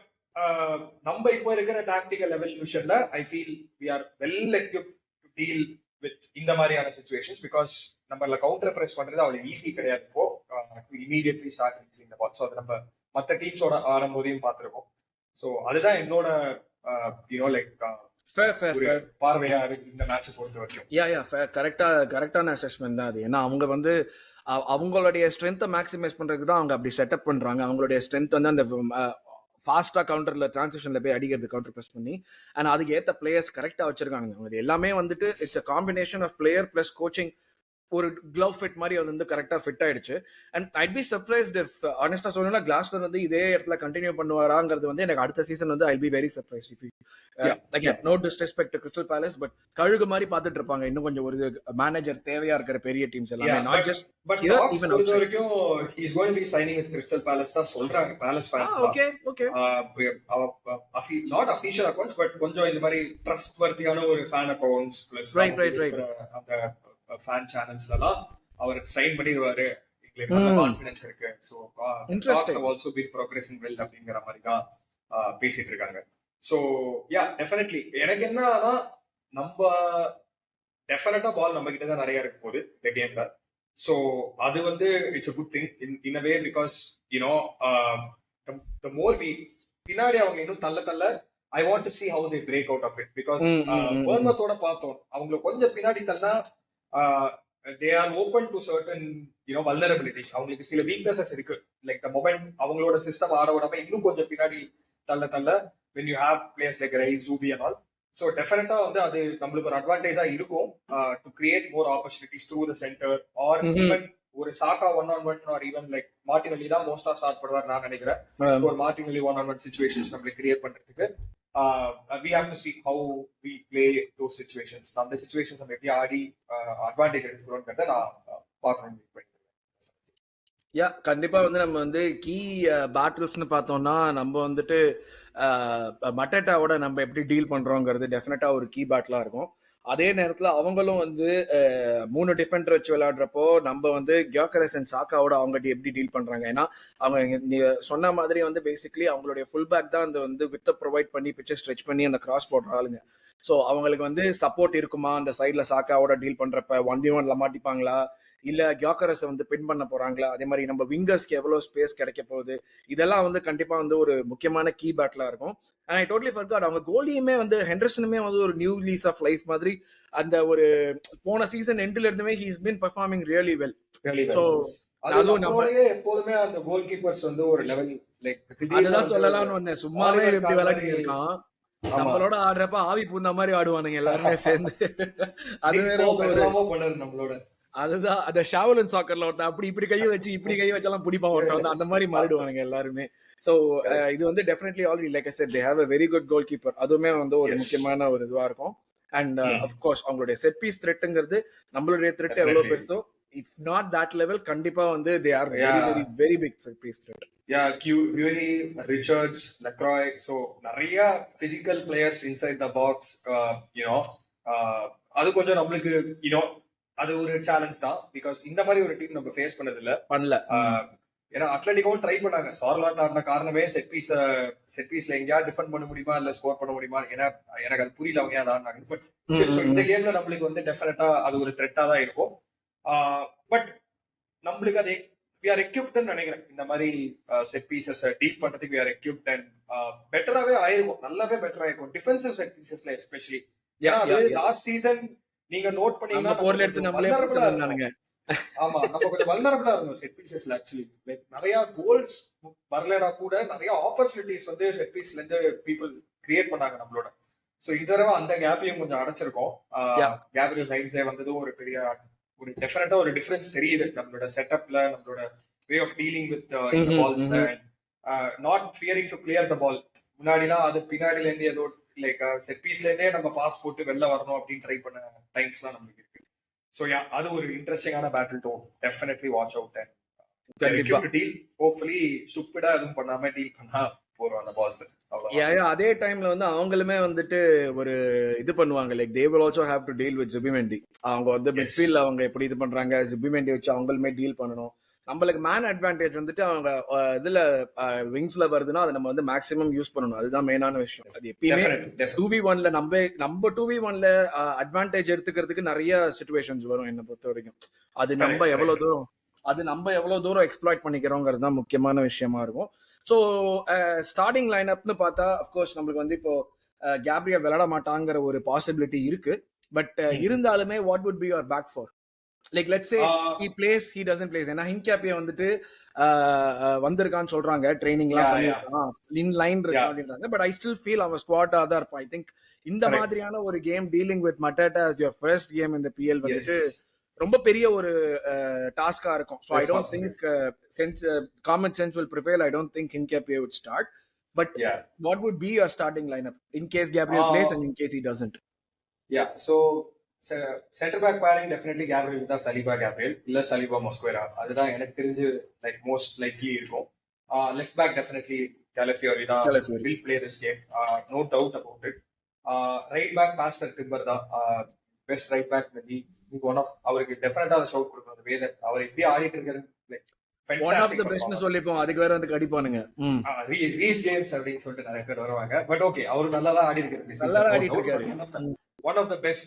நம்ம இப்போ இருக்கிற டாக்டிக்கல் எவல்யூஷன்ல I feel we are well equipped to deal with இந்த மாதிரியான சிச்சுவேஷன்ஸ், பிகாஸ் நம்மள கவுண்டர் பிரஸ் பண்றது அவ்வளவு ஈஸி கிடையாது இப்போ, to immediately start releasing the ball. So அது நம்ம மற்ற டீம்ஸோட ஆடும்போதையும் பார்த்திருக்கோம். சோ அதுதான் என்னோட லைக் பார்வையா இருக்கு இந்த மேட்ச் பொறுத்த வரைக்கும். யா கரெக்டான அசஸ்மெண்ட் தான் அது. ஏன்னா அவங்க வந்து அவங்களுடைய ஸ்ட்ரென்த்தை மேக்ஸிமைஸ் பண்றதுக்கு தான் அவங்க அப்படி செட்டப் பண்றாங்க. அவங்களுடைய ஸ்ட்ரென்த் வந்து அந்த ஃபாஸ்டா கவுண்டர்ல டிரான்சிஷன்ல போய் அடிக்கிறது, கவுண்டர் பிரஸ் பண்ணி, அண்ட் அதுக்கு ஏற்ற பிளேயர்ஸ் கரெக்டா வச்சிருக்காங்க. அவங்க எல்லாமே வந்துட்டு it's a combination of player plus coaching. ஒரு க்ளவ் ஃபிட் மாதிரி அது வந்து கரெக்டா ஃபிட் ஆயிடுச்சு. And I'd be surprised if ஆனஸ்டா சொல்லணும்னா கிளாஸ்னர் வந்து இதே இடத்துல கண்டினியூ பண்ணுவாராங்கிறது வந்து எனக்கு அடுத்த சீசன் வந்து I be very surprised. If no disrespect to Crystal Palace, but கழுகு மாதிரி பார்த்துட்டு இருப்பாங்க இன்னும் கொஞ்சம் ஒரு மேனேஜர் தேவையா இருக்கிற பெரிய டீம்ஸ் எல்லாமே. நாட் ஜஸ்ட் ஈவன் பொறுத்த வரைக்கும் he is going to be signing with Crystal Palace தான் சொல்றாங்க palace fans. Okay not official accounts, but கொஞ்சம் இந்த மாதிரி ட்ரஸ்ட் வர்த்தியான ஒரு ஃபேன் அக்கவுண்ட்ஸ் பிளஸ் அந்த ஃபேன் சேனல்ஸ்லாம் அவர் சைன் பண்ணிடுவாரு, எங்களுக்கு நல்ல கான்ஃபிடன்ஸ் இருக்கு. So talks have also been progressing well அப்படிங்கிற மாதிரி தான் பேசிட்டு இருக்காங்க. சோ யா, டெஃபினெட்லி எனக்கு என்னன்னா நம்ம டெஃபினட்டா பால் நம்ம கிட்ட தான் நிறைய இருக்கு போகுது இந்த கேம்ல. சோ அது வந்து it's a good thing in a way, because the more we பின்னாடி அவங்க இன்னும் தள்ள I want to see how they break out of it, because பர்ன்மத்தோட பார்த்தோம் அவங்களுக்கு கொஞ்சம் பின்னாடி தள்ளா they are open to certain vulnerabilities. அவங்களுக்கு சில weaknesses இருக்கு. லைக் the moment அவங்களோட சிஸ்டம் ஆட விடாம இன்னும் கொஞ்சம் பின்னாடி தள்ள when you have players like Rais, Zubi and all. So definitely வந்து அது நம்மளுக்கு ஒரு அட்வான்டேஜா இருக்கும் to create more opportunities through the center, or even ஒரு சாக்கா 1-on-1 or even like Martinelli தான் மோஸ்டா ஸ்டார்ட் பண்ணுவார் நான் நினைக்கிறேன். So ஒரு மார்டினெல்லி 1-on-1 situations நம்மளுக்கு கிரியேட் பண்றதுக்கு we have to see how we play those situations. அந்த situations நம்ம எப்படி ஆடி அட்வான்டேஜ் எடுத்துக்கிறோம்ன்றத நான் பார்க்கணும். யா, கண்டிப்பா வந்து நம்ம வந்து கீ பேட்டில்ஸ்னு பார்த்தோம்னா நம்ம வந்துட்டு மட்டேட்டாவோட நம்ம எப்படி டீல் பண்றோங்கிறது டெஃபினட்டா ஒரு கீ பேட்டிலா இருக்கும். அதே நேரத்துல அவங்களும் வந்து 3 டிஃபெண்டர் வச்சு விளையாடுறப்போ நம்ம வந்து கியோகரஸ் அண்ட் சாக்காவோட அவங்க எப்படி டீல் பண்றாங்க. ஏன்னா அவங்க நீங்க சொன்ன மாதிரி வந்து பேசிக்லி அவங்களுடைய ஃபுல் பேக் தான் அந்த வந்து வித்தை ப்ரொவைட் பண்ணி பிச்சை ஸ்ட்ரெச் பண்ணி அந்த கிராஸ் போடுற ஆளுங்க. ஸோ அவங்களுக்கு வந்து சப்போர்ட் இருக்குமா அந்த சைட்ல சாக்காவோட டீல் பண்றப்ப 1v1ல மாட்டிப்பாங்களா, இல்ல கியோகரஸை வந்து பின் பண்ண போறாங்களா, அதே மாதிரி நம்ம விங்கர்ஸ்க்கு எவ்வளவு ஸ்பேஸ் கிடைக்க போகுது, இதெல்லாம் வந்து கண்டிப்பா வந்து ஒரு முக்கியமான கீ பேட்டிலா இருக்கும். அண்ட் ஐ டோட்டலி ஃபர்காட் அவங்க கோலியுமே வந்து ஹெண்டர்சனுமே வந்து ஒரு நியூ லீஸ் ஆஃப் லைஃப் மாதிரி அந்த ஒரு போன சீசன் எண்ட்ல இருந்துமே he is been performing really well. So அதுவும் எப்போதுமே அந்த கோல் கீப்பர்ஸ் வந்து ஒரு லெவல் லைக் அதுதான் சொல்லலாம்னு வந்தேன். சும்மாவே எப்படி விளையாடிட்டு இருக்கான், நம்மளோட ஆடுறப்ப ஆவி பூந்த மாதிரி ஆடுவானுங்க எல்லாருமே சேர்ந்து. அது வேற நம்மளோட அதுதான் அந்த ஷாவலன் சாக்கர்ல ஒருத்தன் அப்படி இப்படி கையை வச்சு இப்படி கையை வச்சாலும் பிடிப்பான் ஒருத்தன், அந்த மாதிரி மாறிடுவானுங்க எல்லாருமே. ஸோ இது வந்து definitely already like I set they have a very good goalkeeper. அதுவுமே வந்து ஒரு முக்கியமான ஒரு இதுவா இருக்கும். அண்ட் அஃப்கோர்ஸ் அவங்களுடைய செட் பீஸ் த்ரெட்டுங்கிறது நம்மளுடைய த்ரெட் எவ்வளவு பெருசோ, இஃப் நாட் தட் லெவல், கண்டிப்பா வந்து they are very very very big set piece threat. Guehi, Richards, Lacroix, so நிறைய physical players inside the box. அது கொஞ்சம் நம்மளுக்கு அது ஒரு சேலஞ்ச் தான், பிகாஸ் இந்த மாதிரி ஒரு டீம் நம்ம ஃபேஸ் பண்ணல. ஏன்னா அட்லட்டிக்கும் ட்ரை பண்ணாங்க. சார்லாட் ஆடின காரணமே செட் பீஸ்ல எங்கேயா டிஃபெண்ட் பண்ண முடியுமா இல்ல ஸ்கோர் பண்ண முடியுமா, ஏன்னா எனக்கு அது புரியல அவங்க ஏன் ஆடினாங்க. பட் இந்த கேம்ல நம்மளுக்கு வந்து டெஃபினட்டா அது ஒரு த்ரெட்டா தான் இருக்கும். பட் நம்மளுக்கு அது we are equipped ன்னு நினைக்கிறேன். இந்த மாதிரி செட் பீசஸ் டீல் பண்றதுக்கு we are equipped and பெட்டராவே ஆயிருக்கும், நல்லாவே பெட்டரா இருக்கும் டிஃபென்சிவ் செட் பீசஸ்ல எஸ்பெஷலி. ஏன்னா அது லாஸ்ட் சீசன் நீங்க நோட் பண்ணீங்கன்னா போர்ல எடுத்து நம்மளே போட்டுறானுங்க. ஆமா, நம்ம கொஞ்சம் வல்னரபிளா இருந்தோம் செட் பீசஸ்ல ஆக்சுவலி. லைக் நிறைய கோல்ஸ் வரலனா கூட நிறைய ஆப்பர்ச்சுனிட்டிஸ் வந்து செட் பீஸ்ல இருந்து பீப்புள் கிரியேட் பண்ணாங்க நம்மளோட. சோ இந்த தடவை அந்த கேப்பையும் கொஞ்சம் அடைச்சிருக்கோம். கேப்ரியல் லைன்ஸே வந்ததும் ஒரு பெரிய ஒரு டெஃபினட்டா ஒரு டிஃபரன்ஸ் தெரியுது நம்மளோட செட்டப்ல, நம்மளோட வே ஆஃப் டீலிங் வித் இந்த பால்ஸ்ல, not fearing to clear the ball. முன்னாடிலாம் அது பின்னாடில இருந்து ஏதோ லைக் செட் பீஸ்ல இருந்தே நம்ம பாஸ் போட்டு வெளில வரணும் அப்படின்னு ட்ரை பண்ண டைம்ஸ்லாம் நமக்கு இருக்கு. சோ யா, அது ஒரு இன்ட்ரெஸ்டிங்கான battle to definitely watch out and deal. Hopefully ஸ்டூபிடா எதுவும் பண்ணாம டீல் பண்ணா போறோம் அந்த பால்ஸ். அதே டைம்ல வந்து அவங்களுமே வந்துட்டு ஒரு இது பண்ணுவாங்க, like they will also have to deal with Zubimendi. அவங்க வந்து மிட்ஃபீல்ட்ல அவங்க எப்படி இது பண்றாங்க, ஜுபிமெண்டி வச்சு அவங்களுமே டீல் பண்ணணும். நம்மளுக்கு மேன் அட்வான்டேஜ் வந்துட்டு அவங்க இதுல விங்ஸ்ல வருதுன்னா அதை நம்ம வந்து மேக்ஸிமம் யூஸ் பண்ணணும். அதுதான் மெயினான விஷயம். அது எப்பயுமே 2v1ல நம்ம 2v1ல அட்வான்டேஜ் எடுத்துக்கிறதுக்கு நிறைய சிச்சுவேஷன்ஸ் வரும் என்ன பொறுத்த வரைக்கும். அது நம்ம எவ்வளவு தூரம் எக்ஸ்ப்ளாய்ட் பண்ணிக்கிறோங்கிறது தான் முக்கியமான விஷயமா இருக்கும். ஸோ ஸ்டார்டிங் லைனப்னு பார்த்தா அஃப்கோர்ஸ் நம்மளுக்கு வந்து இப்போ கேப்ரியல் விளையாட மாட்டாங்கிற ஒரு பாசிபிலிட்டி இருக்கு. பட் இருந்தாலுமே what would be your back four? Like let's say he plays, he doesn't plays. ஏன்னா ஹின்கேப்பிய வந்துட்டு வந்திருக்கான்னு சொல்றாங்க, ட்ரைனிங்லாம் பண்ணிருக்கான், இன் லைன் இருக்கான் அப்படின்றாங்க. பட் ஐ ஸ்டில் ஃபீல் அவன் ஸ்குவாடா தான் இருப்பான். ஐ திங்க் இந்த மாதிரியான ஒரு game dealing with மட்டாட்டா as your first game in the PL வந்துட்டு ரொம்ப பெரிய ஒரு டாஸ்கா இருக்கும். So I don't think common sense will prevail. I don't think Hincapie would start. But what would be your starting lineup in case Gabriel plays and in case he doesn't? Yeah, so centre back pairing definitely Gabriel தான், சலிபா கேப்ரியல் இல்ல சலிபா மொஸ்குவேரா, அதுதான் எனக்கு தெரிஞ்சு லைக் மோஸ்ட் லைக்லி இருக்கும். லெஃப்ட் பேக் டெஃபினெட்லி கேலஃபியோரி தான் will play this game, no doubt about it. Right back பாஸ்டர் டிம்பர் தான் best right back in the league. One of அவருக்கு டெஃபினட்டா அந்த ஷவுட் கொடுக்கும். அந்த வேத அவர் எப்படி ஆடிட்டு இருக்காரு, லைக் ஒன் ஆஃப் தி பெஸ்ட்னு சொல்லிப்போம். அதுக்கு வேற வந்து கடிப்பானுங்க. ரீஸ் ஜேம்ஸ் அப்படின்னு சொல்லிட்டு நிறைய பேர் வருவாங்க. பட் ஓகே, அவர் நல்லா தான் ஆடி இருக்காரு. நல்லா ஆடிட்டு இருக்காரு. One of the best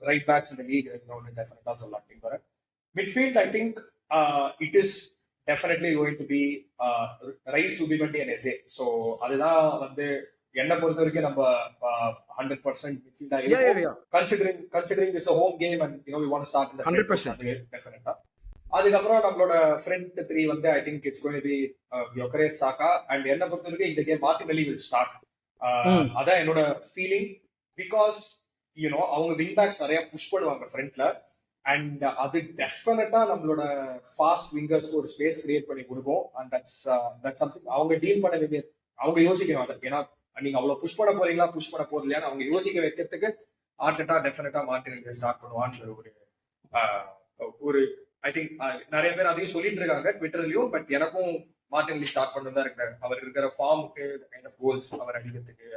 right backs in the league right now, definitely சொல்லலாம் Timber. Midfield I think it is definitely going to be Rice, Zubimendi and Eze. So அதுதான் வந்து என்ன பொறுத்த வரைக்கும் நம்ம 100% midfield ஆயிருக்கும். Considering this a home game and we want to start in the 100% definitely. அதுக்கப்புறம் நம்மளோட ஃப்ரண்ட் 3 வந்து I think it's going to be யோகரேஸ், Saka and என்ன பொறுத்த வரைக்கும் இந்த கேம் மார்டினெல்லி will start. அதான் என்னோட ஃபீலிங். பிகாஸ் அவங்க விங் பேக்ஸ் நிறைய புஷ் பண்ணுவாங்க ஃப்ரண்ட்ல அண்ட் அது டெஃபினட்டா நம்மளோட ஃபாஸ்ட் விங்கர்ஸ்க்கு ஒரு ஸ்பேஸ் கிரியேட் பண்ணி கொடுக்கும். அண்ட் தட்ஸ் சம்திங் அவங்க டீல் பண்ண வேண்டிய, அவங்க யோசிக்கணும் அதை. ஏன்னா நீங்க அவ்வளவு புஷ் பண்ண போறீங்களா, புஷ் பண்ண போறது இல்லையான்னு அவங்க யோசிக்க வைக்கிறதுக்கு ஆர்டெட்டா டெஃபினட்டா மார்டினெல்லி ஸ்டார்ட் பண்ணுவான்னு ஒரு ஐ திங்க் நிறைய பேர் அதையும் சொல்லிட்டு இருக்காங்க ட்விட்டர்லயும். பட் எனக்கும் மார்டினெல்லி ஸ்டார்ட் பண்ணதான் இருக்காரு. அவர் இருக்கிற ஃபார்முக்கு கைண்ட் ஆஃப் கோல்ஸ் அவர் அடிக்கிறதுக்கு.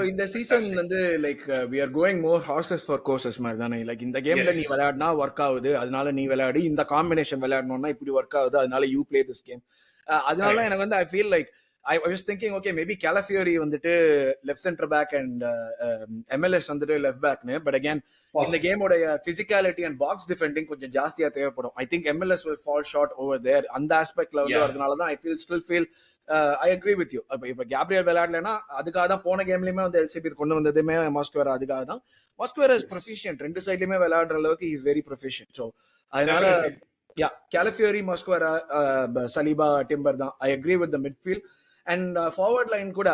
இந்த சீசன் வந்து like we are going more horses for courses மாதிரி தானே. லைக் இந்த கேம்ல நீ விளையாடினா ஒர்க் ஆகுது, அதனால நீ விளையாடி. இந்த காம்பினேஷன் விளையாடணும்னா இப்படி ஒர்க் ஆகுது, அதனால யூ பிளே திஸ் கேம். அதனால எனக்கு வந்து I feel like I was thinking, okay, maybe Calafiori வந்துட்டு left center back and MLS வந்துட்டு left back னு. But again, இந்த கேமோட physicality and box defending கொஞ்சம் ஜாஸ்தியா தேவைப்படும். I think MLS will fall short over there. அந்த ஆஸ்பெக்ட்ல வந்து வரதுனால தான் I still feel I agree with you. இப்ப கேப்ரியல் விளையாடலன்னா அதுக்காக தான் போன கேம்லயுமே வந்து எல்சிபி கொண்டு வந்ததுமே மாஸ்குவேரா. அதுக்காக தான் மாஸ்குவேரா இஸ் ப்ரொஃபிஷியன்ட், ரெண்டு சைட்லயுமே விளையாடுற அளவுக்கு இஸ் வெரி ப்ரொஃபிஷியன்ட். ஸோ அதனால Calafiori, Mosquera, Saliba, Timber தான் I agree with the midfield. And forward line கூட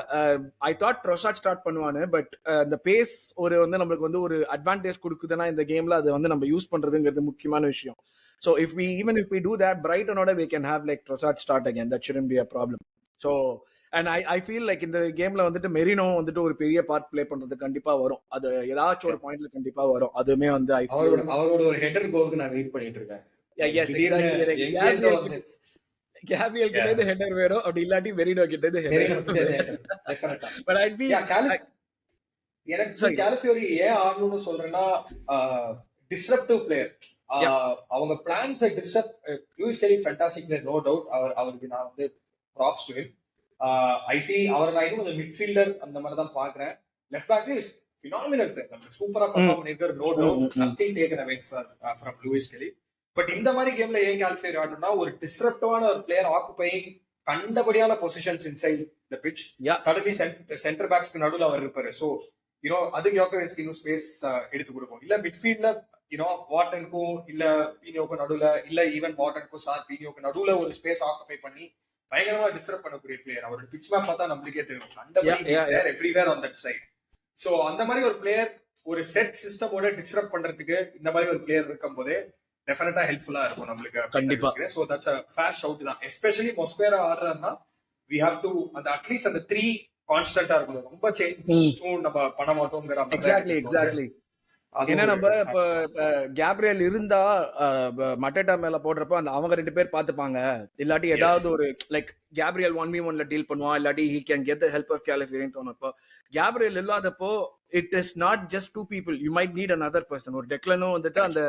ஐ தாட் ட்ரோசாட் ஸ்டார்ட் பண்ணுவானு. பட் இந்த பேஸ் ஒரு வந்து நம்மளுக்கு வந்து ஒரு அட்வான்டேஜ் கொடுக்குதுன்னா இந்த கேம்ல அதை வந்து நம்ம யூஸ் பண்றதுங்கிறது முக்கியமான விஷயம். So if we do that, Brighton-ஓட we can have like Trossard start again. That shouldn't be a problem. So and I feel like இந்த கேம்ல வந்துட்டு மெரினோ வந்துட்டு ஒரு பெரிய பார்ட் பிளே பண்றது கண்டிப்பா வரும். அது ஏதாச்சும் ஒரு பாயிண்ட்ல கண்டிப்பா வரும். அதுவுமே வந்து அவரோட ஒரு ஹெடர் கோலுக்கு நான் வெயிட் பண்ணிட்டு இருக்கேன். கேப்ரியல் கிட்ட இருந்து ஹெடர் வேணும், அப்படி இல்லாட்டி மெரினோ கிட்ட இருந்து ஹெடர். பட் ஐ பி எனக்கு Calafiori ஏன் ஆடணும்னு சொல்றேன்னா டிஸ்ரப்டிவ் பிளேயர். அவங்க plans disrupt Lewis Skelly fantastic player, no doubt. அவருக்கு நான் வந்து props to him. I see அவர் நான் இன்னும் கொஞ்சம் மிட்ஃபீல்டர் அந்த மாதிரி தான் பாக்குறேன். Left back is phenomenal player, சூப்பரா பெர்ஃபார்ம் பண்ணிருக்காரு, no doubt. Nothing taken away from Lewis Skelly. But இந்த மாதிரி கேம்ல ஏன் கால்ஃபேரி ஆடணும்னா ஒரு டிஸ்ரப்டிவான ஒரு player occupying கண்டபடியான positions inside the pitch. Suddenly centre பேக்ஸ்க்கு நடுவில் அவர் இருப்பாரு. ஸோ யூனோ அது யோக்கரேஸ்க்கு இன்னும் ஸ்பேஸ் எடுத்து கொடுக்கும். இல்ல மிட்ஃபீல்ட்ல யூனோ வாட்டனுக்கும் இல்ல பீனியோக்கும் நடுவுல இல்ல ஈவன் வாட்டனுக்கும் சார் பீனியோக்கு நடுவுல ஒரு ஸ்பேஸ் ஆக்குபை பண்ணி பயங்கரமா டிஸ்டர்ப் பண்ணக்கூடிய பிளேயர். அவரோட பிட்ச் மேப் பார்த்தா நம்மளுக்கே தெரியும். கண்டபடி everywhere on that side. So அந்த மாதிரி ஒரு பிளேயர் ஒரு செட் சிஸ்டமோட டிஸ்டர்ப் பண்றதுக்கு இந்த மாதிரி ஒரு பிளேயர் இருக்கும் போதே டெஃபினட்டா ஹெல்ப்ஃபுல்லா இருக்கும் நம்மளுக்கு. கண்டிப்பா. So that's a fair shout தான். எஸ்பெஷலி மொஸ்பேரா ஆடுறதுனா we have to அந்த அட்லீஸ்ட் அந்த 3 கான்ஸ்டன்டா இருக்கணும். ரொம்ப சேஞ்ச் நம்ம பண்ண மாட்டோம்ங்கற அந்த எக்ஸாக்ட்லி ஏன்னா நம்ம இப்ப கேப்ரியல் இருந்தா மட்டேட்டா மேல போடுறப்ப அந்த அவங்க 2 பேர் பாத்துப்பாங்க. இல்லாட்டி ஏதாவது ஒரு லைக் கேப்ரியல் 1v1ல டீல் பண்ணுவான், இல்லாட்டி he can get the help of Calafiori தோணுப்போ. கேப்ரியல் இல்லாதப்போ it is not just 2 people, you might need another person. ஒரு டெக்லனும் வந்துட்டு அந்த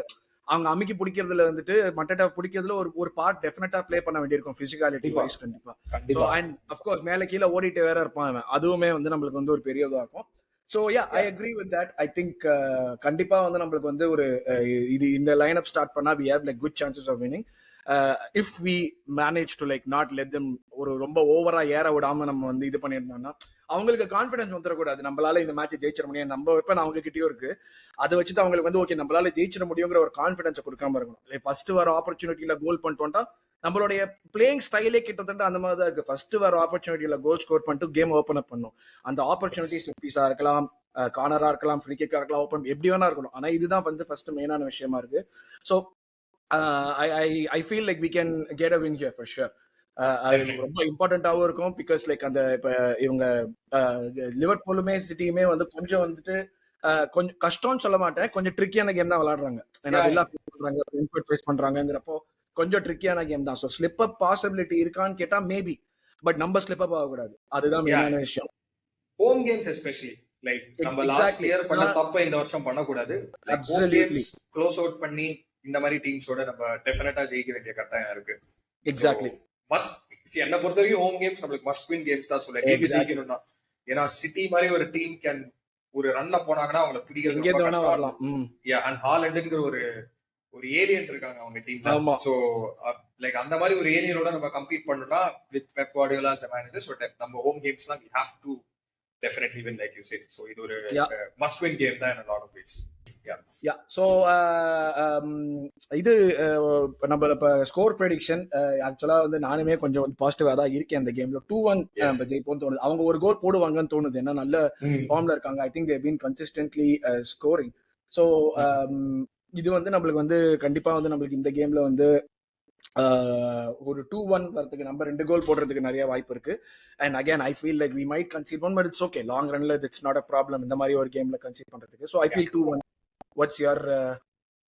அவங்க அமுக்கி பிடிக்கிறதுல வந்துட்டு மட்டேட்டா பிடிக்கிறதுல ஒரு பார்ட் டெஃபினட்டா பிளே பண்ண வேண்டியிருக்கும் பிசிக்காலிட்டி வைஸ். கண்டிப்பா. ஸோ அண்ட் அஃப்கோர்ஸ் மேல கீழே ஓடிட்டு வேற இருப்பான், அதுவுமே வந்து நம்மளுக்கு வந்து ஒரு பெரிய இதா இருக்கும். So yeah I agree with that. I think கண்டிப்பா வந்து நம்மளுக்கு வந்து ஒரு இது இந்த லைன் அப் ஸ்டார்ட் பண்ணா we have like good chances of winning if we manage to like not let them ஒரு ரொம்ப ஓவரா ஏற விடாம நம்ம வந்து இது பண்ணியிருந்தோம்னா அவங்களுக்கு கான்ஃபிடன்ஸ் வந்துடக்கூடாது. நம்மளால இந்த மேட்ச் ஜெயிச்சிட முடியும், நம்ம வெப்பன் அவங்க கிட்டயும் இருக்கு, அதை வச்சுட்டு அவங்களுக்கு வந்து ஓகே நம்மளால ஜெயிச்சிட முடியுங்கிற ஒரு கான்ஃபிடன்ஸை கொடுக்காம இருக்கணும். லைக் ஃபர்ஸ்ட் வர ஆப்பர்ச்சுனிட்டியில கோல் பண்ணிட்டோம்னா நம்மளுடைய பிளேயிங் ஸ்டைலே கிட்டத்தட்ட அந்த மாதிரி தான் இருக்கு. ஃபர்ஸ்ட் வர ஆப்பர்ச்சுனிட்டியில கோல் ஸ்கோர் பண்ணிட்டு கேம் ஓப்பன் அப் பண்ணும். அந்த ஆப்பர்ச்சுனிட்டி செட்டிஸா இருக்கலாம், கார்னரா இருக்கலாம், ஃப்ரீ கிக்கா இருக்கலாம், ஓப்பன் எப்படி வேணா இருக்கணும். ஆனா இதுதான் வந்து ஃபர்ஸ்ட் மெயினான விஷயமா இருக்கு. So I feel like we can get a win here for sure. ரொம்ப இம்பார்ட்டன்டாவும் இருக்கும் பிகாஸ் லைக் அந்த இப்ப இவங்க லிவர்பூலுமே சிட்டியுமே வந்து கொஞ்சம் வந்துட்டு கொஞ்சம் கஷ்டம்னு சொல்ல மாட்டேன், கொஞ்சம் ட்ரிக்கியான கேம் தான் விளையாடுறாங்க. ஏன்னா எல்லாம் ஃபேஸ் பண்றாங்கிறப்போ கொஞ்சம் ட்ரிக்கியான கேம் தான். ஸோ ஸ்லிப் அப் பாசிபிலிட்டி இருக்கான்னு கேட்டா மேபி, பட் நம்ம ஸ்லிப் அப் ஆகக்கூடாது, அதுதான் மெயினான விஷயம். ஹோம் கேம்ஸ் எஸ்பெஷலி லைக் நம்ம லாஸ்ட் இயர் பண்ண தப்ப இந்த வருஷம் பண்ணக்கூடாது. ஹோம் கேம்ஸ் க்ளோஸ் அவுட் பண்ணி இந்த மாதிரி டீம்ஸோட நம்ம டெஃபினட்டா ஜெயிக்க வேண்டிய கட்டாயம் இருக்கு. எக்ஸாக்ட்லி. மஸ்ட் என்ன பொறுத்த வரைக்கும் ஹோம் கேம்ஸ் நம்மளுக்கு மஸ்ட் வின் கேம்ஸ் தான் சொல்ல லீக் ஜெயிக்கணும்னா. ஏன்னா சிட்டி மாதிரி ஒரு டீம் கேன் ஒரு ரன்ல போனாங்கன்னா அவங்களை பிடிக்கிறது ரொம்ப கஷ்டம். அண்ட் ஹாலண்டுங்கிற ஒரு ஏலியன் இருக்காங்க அவங்க டீம்ல. சோ லைக் அந்த மாதிரி ஒரு ஏலியனோட நம்ம கம்பீட் பண்ணணும்னா with Pep Guardiola as a manager, so நம்ம ஹோம் கேம்ஸ்லாம் we have to definitely win like you said. So இது ஒரு must win game தான் in a lot of ways. So இது நம்ம இப்போ ஸ்கோர் ப்ரெடிக்ஷன் ஆக்சுவலா வந்து நானுமே கொஞ்சம் வந்து பாசிட்டிவா தான் இருக்கேன். அந்த கேம்ல 2-1 நம்ம ஜெயிப்போம்னு தோணுது. அவங்க ஒரு கோல் போடுவாங்கன்னு தோணுது, ஏன்னா நல்ல ஃபார்ம்ல இருக்காங்க. ஐ think they been consistently scoring. So இது வந்து நம்மளுக்கு வந்து கண்டிப்பா வந்து நம்மளுக்கு இந்த கேம்ல வந்து ஒரு 2-1 வரதுக்கு நம்ம 2 கோல் போடுறதுக்கு நிறைய வாய்ப்பு இருக்கு. And again I feel like we might concede one, but it's okay, long ரன்ல இட்ஸ் நாட் அ ப்ராப்ளம் இந்த மாதிரி ஒரு கேம்ல கன்சீட் பண்றதுக்கு. So I feel 2-1. What's your?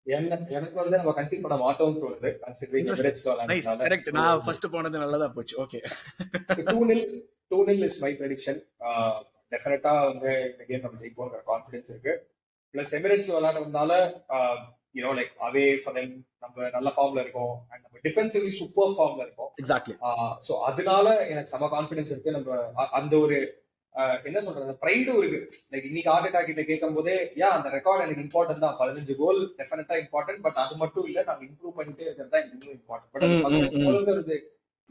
எனக்கு வந்து நம்ம கன்சீட் பண்ண மாட்டோம்னு தோணுது கன்சிடரிங் எமிரேட்ஸ் விளையாடுறதுனால. கரெக்ட், நான் ஃபர்ஸ்ட் போனது நல்லதா போச்சு. Okay 2-0 is my prediction. டெஃபினட்டா வந்து இந்த கேம் நம்ம ஜெயிப்போம்ங்கற கான்ஃபிடன்ஸ் இருக்கு. பிளஸ் எமிரேட்ஸ் விளையாடுறதுனால you know like away for them நம்ம நல்ல ஃபார்ம்ல இருக்கோம் அண்ட் நம்ம டிஃபென்சிவ்லி சூப்பர் ஃபார்ம்ல இருக்கோம். எக்ஸாக்ட்லி. சோ அதனால எனக்கு செம கான்ஃபிடன்ஸ் இருக்கு. நம்ம அந்த ஒரு என்ன சொல்றது ப்ரைடும் இருக்கு. லைக் இன்னைக்கு ஹார்ட் அட்டாக் கிட்ட கேட்கும் போதே அந்த ரெக்கார்ட் எனக்கு இம்பார்ட்டன்ட் தான். 15 கோல் டெஃபினட்டா இம்பார்ட்டன்ட், பட் அது மட்டும் இல்ல, நாங்க இம்ப்ரூவ் பண்ணிட்டே இருக்கிறது தான் இன்னும் இம்பார்ட்டன்ட். பட் 15 கோல்ங்கிறது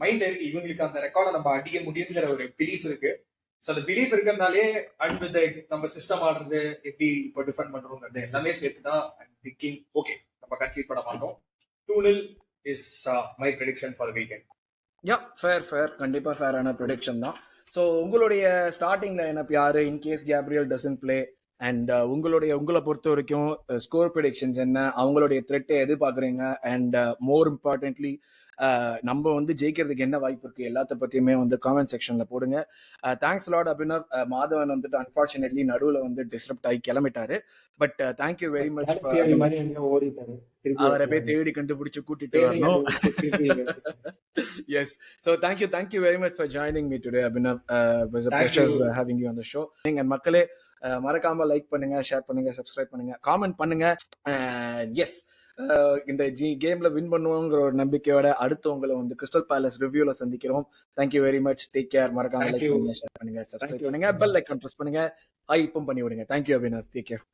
மைண்ட்ல இருக்கு. இவங்களுக்கு அந்த ரெக்கார்டை நம்ம அடிக்க முடியுங்கிற ஒரு பிலீஃப் இருக்கு. ஸோ அந்த பிலீஃப் இருக்கிறதுனாலே அண்ட் வித் நம்ம சிஸ்டம் ஆடுறது எப்படி இப்போ டிஃபெண்ட் பண்றோங்கிறது எல்லாமே சேர்த்து தான் திங்கிங் ஓகே நம்ம கன்சீட் பண்ண மாட்டோம். 2-0 is my prediction for the weekend. Fair கண்டிப்பா ஃபேரான ப்ரெடிக்ஷன் தான். ஸோ உங்களுடைய ஸ்டார்டிங் லைனப் யாரு in case Gabriel doesn't play, and உங்களை பொறுத்த வரைக்கும் ஸ்கோர் ப்ரெடிக்ஷன்ஸ் என்ன, அவங்களுடைய த்ரெட்டை எதிர்பார்க்குறீங்க, அண்ட் மோர் இம்பார்ட்டன்ட்லி நம்ம வந்து ஜெயிக்கிறதுக்கு என்ன வாய்ப்பு இருக்கு, எல்லாத்த பத்தியுமே வந்து காமெண்ட் செக்ஷன்ல போடுங்க. Thanks lot Abhinav. மாதவன் வந்துட்டு அன்பார்ச்சுனேட்லி நடுவில் வந்து டிஸ்டர்ப்ட் ஆகி கிளம்பிட்டாரு. But thank you very much. அவரை போய் தேடி கண்டுபிடிச்சு கூட்டிட்டு வரணும். Yes, so thank you very much for joining me today Abhinav. Was a pleasure having you on the show. நீங்க மக்களே மறக்காம லைக் பண்ணுங்க, ஷேர் பண்ணுங்க, சப்ஸ்கிரைப் பண்ணுங்க, காமெண்ட் பண்ணுங்க. எஸ், இந்த கேம்ல வின் பண்ணுவோங்கிற ஒரு நம்பிக்கையோட அடுத்து உங்களை வந்து கிறிஸ்டல் பேலஸ் ரிவ்யூல சந்திக்கிறோம். Thank you very much. Take care. மறக்காம லைக் பண்ணுங்க, ஷேர் பண்ணுங்க, சப்ஸ்கிரைப் பண்ணுங்க, பெல் ஐகான் பிரஸ் பண்ணுங்க, இப்போ பண்ணி விடுங்க. தேங்க்யூ அபினவ். Take care.